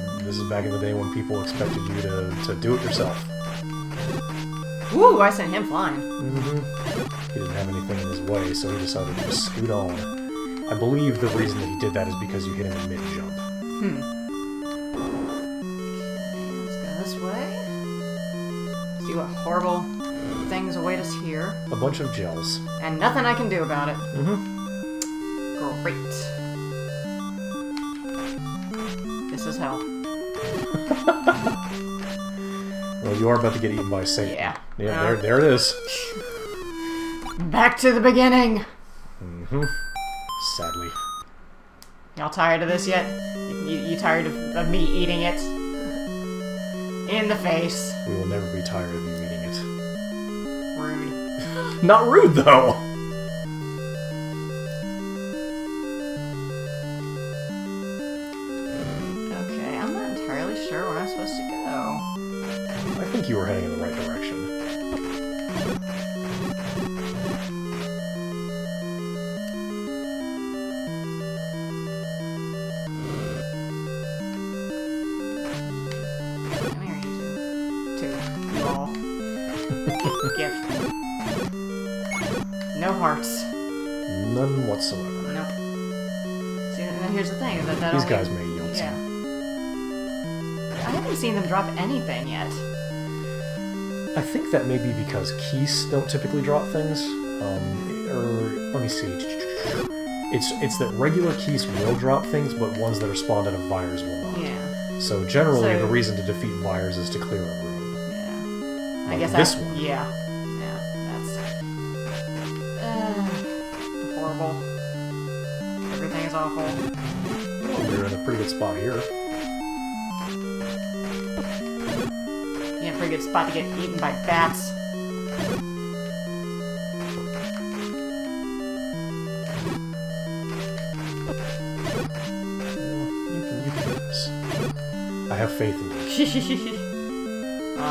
back in the day when people expected you to do it yourself. Ooh, I sent him flying. Mm-hmm. He didn't have anything in his way, so he decided to just scoot on. I believe the reason that he did that is because you hit him in mid-jump. Okay, let's go this way. See what horrible things await us here. A bunch of gels. And nothing I can do about it. Mm-hmm. Great. This is hell. Well, you are about to get eaten by Satan. Yeah. Yeah, there it is. Back to the beginning. Mm-hmm. Sadly. Y'all tired of this yet? You tired of me eating it? In the face. We will never be tired of you eating it. Rude. Not rude, though! Okay, I'm not entirely sure where I'm supposed to go. I think you were heading in the right direction. Come here, you two. You all. Give. No hearts. None whatsoever. Nope. See, and here's the thing. That These only, guys may yield yeah. some. I haven't seen them drop anything yet. I think that may be because keys don't typically drop things. Let me see. It's that regular keys will drop things, but ones that are spawned out of Vires will not. Yeah. So generally, the reason to defeat Vires is to clear a room. Yeah. Like I guess this that's... one. Yeah. Yeah, that's... horrible. Everything is awful. Well, you're in a pretty good spot here. Yeah, pretty good spot to get eaten by bats. You can do this. I have faith in you.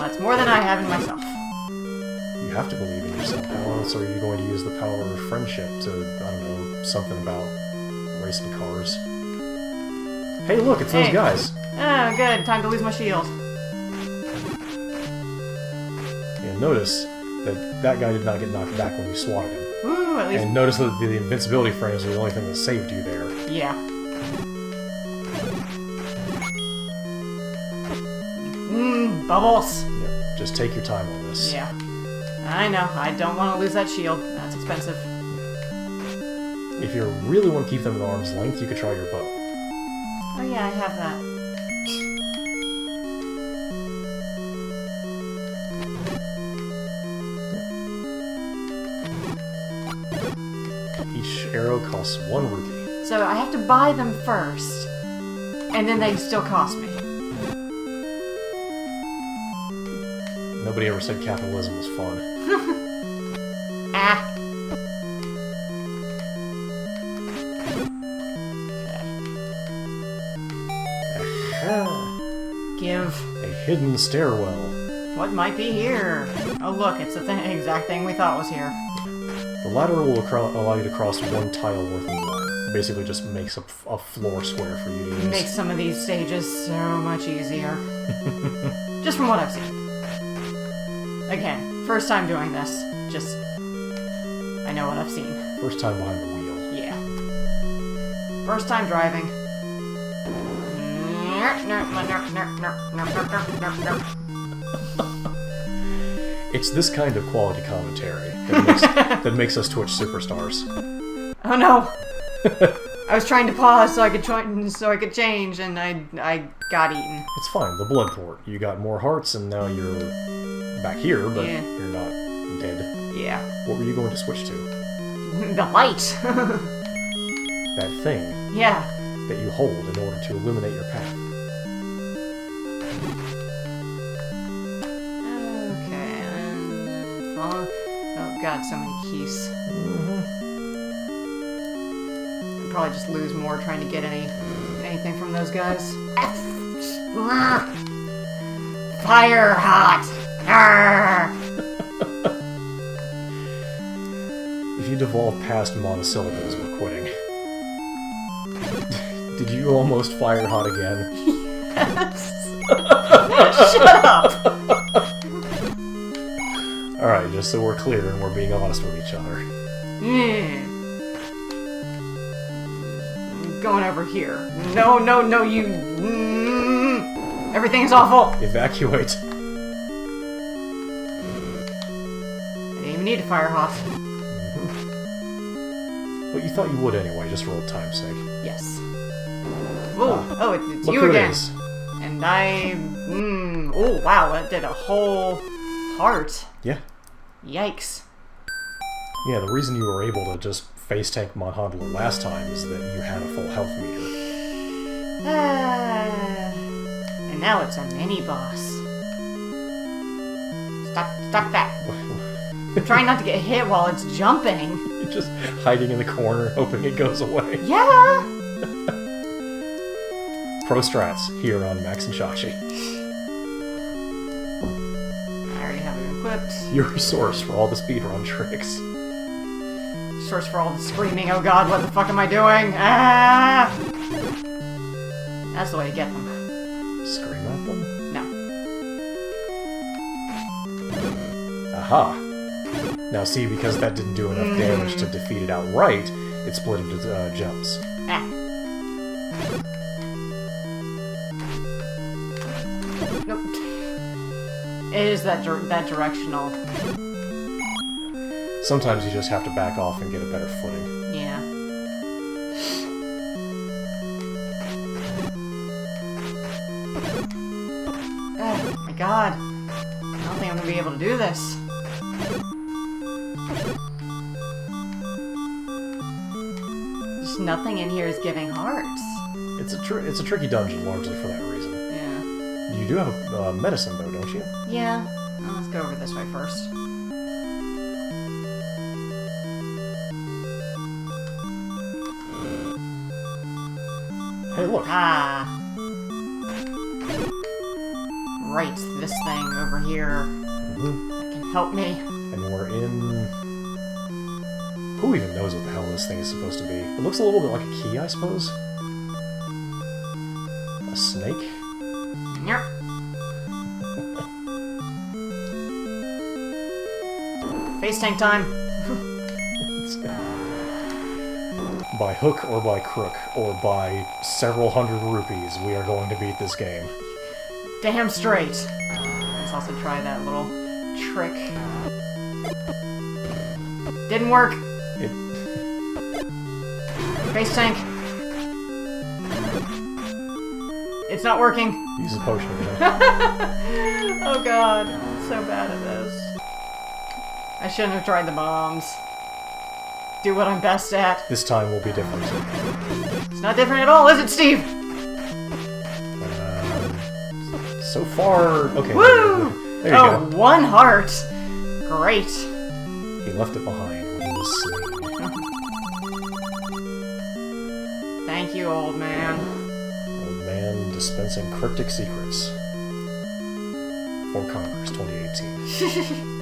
It's more than I have in myself. You have to believe in yourself. How else are you going to use the power of friendship to, I don't know, something about racing cars? Hey, look, it's those guys. Oh, good. Time to lose my shield. And notice that guy did not get knocked back when you swatted him. Ooh, at least... And notice that the invincibility frames were the only thing that saved you there. Yeah. Bubbles. Yep, just take your time on this. Yeah. I know. I don't want to lose that shield. That's expensive. If you really want to keep them at arm's length, you could try your bow. Oh yeah, I have that. Each arrow costs 1 rupee. So I have to buy them first, and then they still cost me. Nobody ever said capitalism was fun. Ah. Aha! Give. A hidden stairwell. What might be here? Oh look, it's the exact thing we thought was here. The ladder will allow you to cross 1 tile worth of water. Basically just makes a floor square for you to use. Makes some of these stages so much easier. Just from what I've seen. Again, first time doing this. Just... I know what I've seen. First time behind the wheel. Yeah. First time driving. It's this kind of quality commentary that makes us Twitch superstars. Oh no! I was trying to pause so I could change, and I got eaten. It's fine, the blood port. You got more hearts, and now you're back here, but you're not dead. Yeah. What were you going to switch to? The light! That thing. Yeah. That you hold in order to illuminate your path. Okay, and... Oh god, so many keys. I'd probably just lose more trying to get anything from those guys. Fire hot! If you devolve past monosyllables, we're quitting. Did you almost fire hot again? Shut up! Alright, just so we're clear and we're being honest with each other. Going over here. No, you... Everything's awful! Evacuate. I didn't even need a fire hawk. Well, you thought you would anyway, just for old time's sake. Yes. Oh, it's Look you who again. It is. And I... Oh, wow, that did a whole heart. Yeah. Yikes. Yeah, the reason you were able to just face tank Monhandler last time is that you had a full health meter. And now it's a mini-boss. Stop that. I'm trying not to get hit while it's jumping. You're just hiding in the corner, hoping it goes away. Yeah! Pro strats here on Max and Chachi. I already have it equipped. You're a source for all the speedrun tricks. Source for all the screaming, oh god, what the fuck am I doing? Ah! That's the way to get them. Scream at them? No. Aha! Now see, because that didn't do enough damage to defeat it outright, it split into gems. Ah. Nope. It is that directional. Sometimes you just have to back off and get a better footing. Yeah. Oh my god. I don't think I'm gonna be able to do this. Just nothing in here is giving hearts. It's a tricky dungeon, largely for that reason. Yeah. You do have a medicine, though, don't you? Yeah. Well, let's go over this way first. Hey, look. Ah. Right, this thing over here that can help me. And we're in... Who even knows what the hell this thing is supposed to be? It looks a little bit like a key, I suppose. A snake? Yep. Face tank time. By hook or by crook, or by several hundred rupees, we are going to beat this game. Damn straight. Let's also try that little trick. Didn't work. Face tank. It's not working. Use a potion again. Oh god, I'm so bad at this. I shouldn't have tried the bombs. Do what I'm best at. This time will be different. It's not different at all, is it, Steve? So far, okay. Woo! There you go. One heart. Great. He left it behind when he was slain. Thank you, old man. Old man dispensing cryptic secrets. For Congress 2018.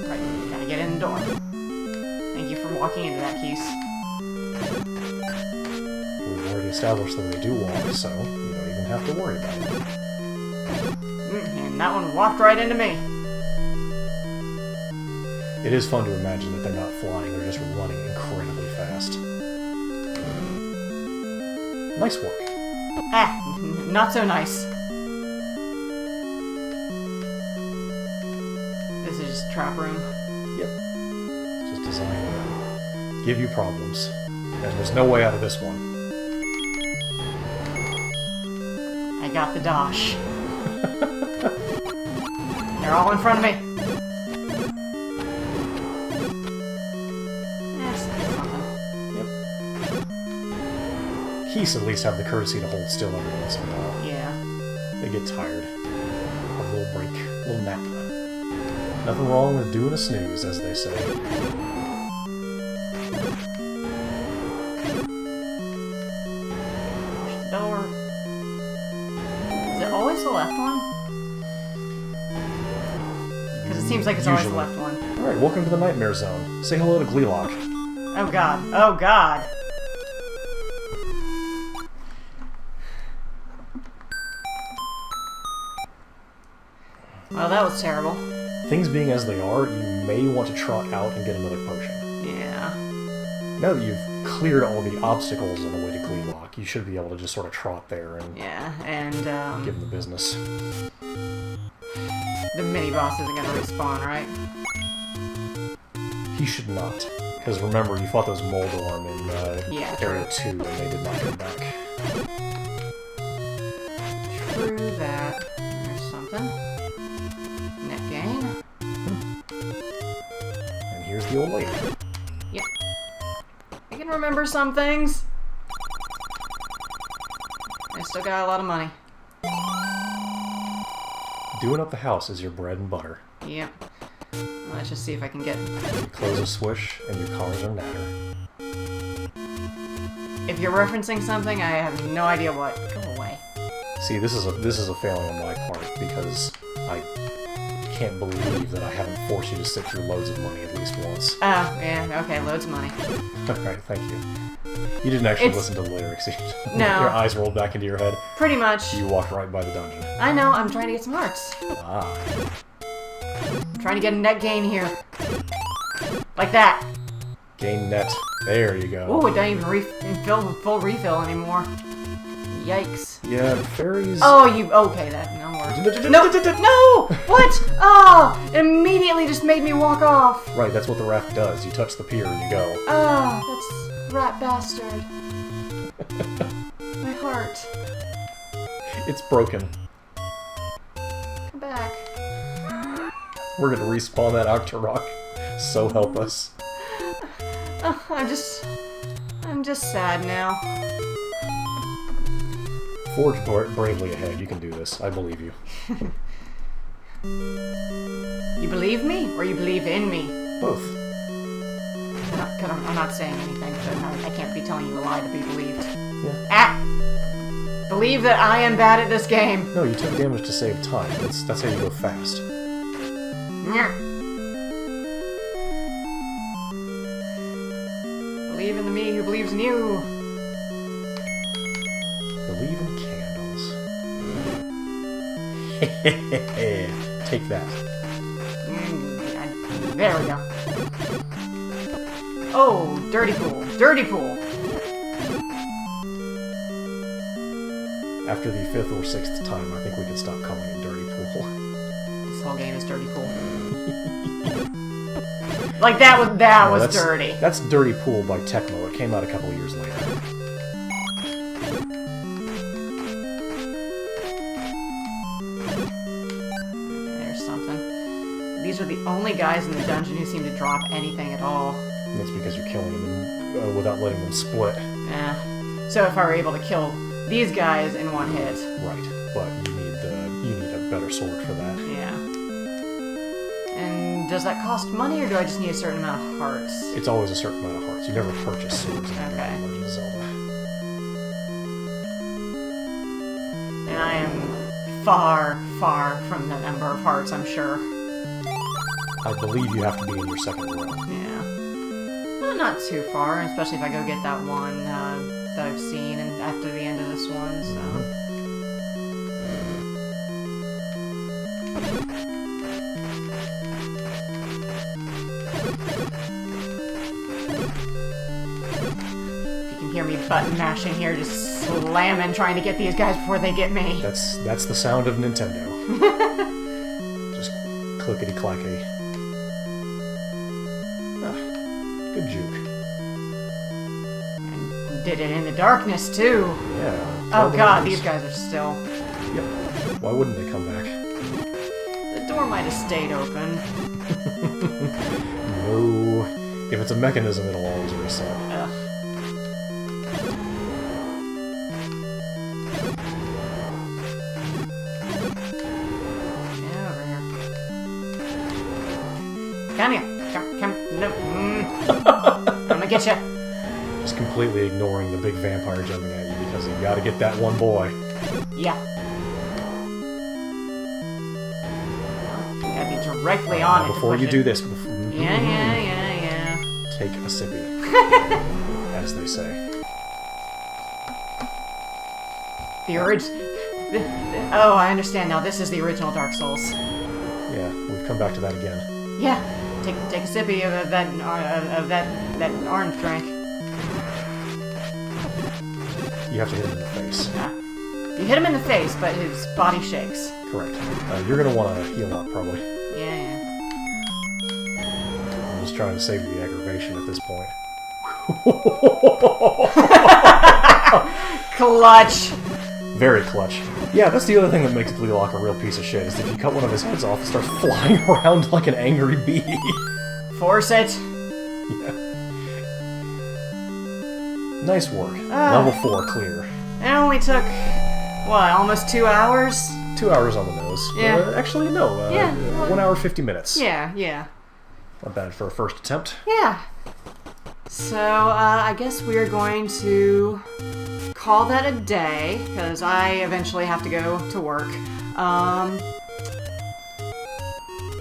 Right, gotta get in the door. Thank you for walking into that piece. We've already established that they do walk, so you don't even have to worry about it. And that one walked right into me. It is fun to imagine that they're not flying, they're just running incredibly fast. Nice work. Ah, not so nice. This is just a trap room. Yep. It's just designed to give you problems. And there's no way out of this one. I got the dosh. They're all in front of me. That's something. Yep. Geese at least have the courtesy to hold still every once in a while. Yeah. They get tired. A little break. A little nap. Nothing wrong with doing a snooze, as they say. Push the door. Is it always the left one? Because it seems like it's always the left one. Alright, welcome to the Nightmare Zone. Say hello to Gleelock. Oh god. Oh god. Well, that was terrible. Things being as they are, you may want to trot out and get another potion. Yeah. Now that you've cleared all the obstacles on the way to Gleelock, you should be able to just sort of trot there and give them the business. The mini-boss isn't going to respawn, right? He should not. Because remember, you fought those Moldorm in Area 2 and they did not come back. True that. There's something. Net gain. And here's the old lady. Yep. I can remember some things. I still got a lot of money. Doing up the house is your bread and butter. Yep. Let's just see if I can get... You close a swish, and your cars are natter. If you're referencing something, I have no idea what. Go away. See, this is a failing on my part, because I can't believe that I haven't forced you to sit through loads of money at least once. Oh, yeah, okay, loads of money. Alright, thank you. You didn't actually listen to the lyrics. No. Your eyes rolled back into your head. Pretty much. You walked right by the dungeon. I know, I'm trying to get some hearts. Ah. I'm trying to get a net gain here. Like that. Gain net. There you go. Ooh, it doesn't even fill with full refill anymore. Yikes. Yeah, fairies... Oh, you... Okay, that... No more. No! No! What? Oh! It immediately just made me walk off. Right, that's what the raft does. You touch the pier and you go. Oh, that's... Rat bastard. My heart. It's broken. Come back. We're gonna respawn that Octorok. So help us. I'm just sad now. Forge bravely ahead. You can do this. I believe you. You believe me, or you believe in me? Both. Because I'm not saying anything, so I can't be telling you a lie to be believed. Yeah. Ah! Believe that I am bad at this game. No, you took damage to save time. That's how you go fast. Believe in the me who believes in you. Believe in candles. Take that. There we go. Oh, dirty pool. Dirty pool. After the 5th or 6th time, I think we can stop calling it dirty pool. This whole game is dirty pool. Like that was dirty. That's Dirty Pool by Tecmo. It came out a couple of years later. There's something. These are the only guys in the dungeon who seem to drop anything at all. And that's because you're killing them without letting them split. Yeah. So if I were able to kill these guys in one hit. Right, but you need a better sword for that. Yeah. And does that cost money, or do I just need a certain amount of hearts? It's always a certain amount of hearts. You never purchase swords in Legend of Zelda. And I am far, far from the number of hearts, I'm sure. I believe you have to be in your second row. Yeah. Well, not too far, especially if I go get that one that I've seen and after the end of this one, so... Hear me button mashing here, just slamming, trying to get these guys before they get me. That's the sound of Nintendo. Just clickety clackety. Ah, good juke. And did it in the darkness too. Yeah. Oh god, these guys are still. Yep. Why wouldn't they come back? The door might have stayed open. No. If it's a mechanism, it'll always reset. Ugh. Come here. Come. No. I'm gonna get you. Just completely ignoring the big vampire jumping at you because you gotta get that one boy. Yeah. You gotta be directly on it. Before you do this. Yeah. Take a sippy. As they say. The original. Oh, I understand now. This is the original Dark Souls. Yeah, we've come back to that again. Yeah, take a sippy of that orange drink. You have to hit him in the face. Yeah. You hit him in the face, but his body shakes. Correct. You're gonna want to heal up, probably. Yeah. I'm just trying to save the aggravation at this point. Clutch. Very clutch. Yeah, that's the other thing that makes Leelock a real piece of shit, is if you cut one of his heads off, it starts flying around like an angry bee. Force it. Yeah. Nice work. Level 4 clear. It only took, what, almost 2 hours? 2 hours on the nose. Yeah. Actually, no. 1 hour, 50 minutes. Yeah. Not bad for a first attempt. Yeah. So, I guess we are going to call that a day, because I eventually have to go to work.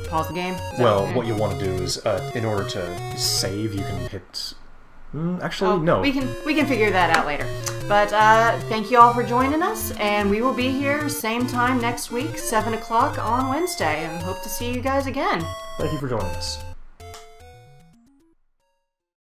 Pause the game? Well, what you want to do is, in order to save, you can hit... Actually, no. We can figure that out later. But thank you all for joining us, and we will be here same time next week, 7 o'clock on Wednesday, and hope to see you guys again. Thank you for joining us.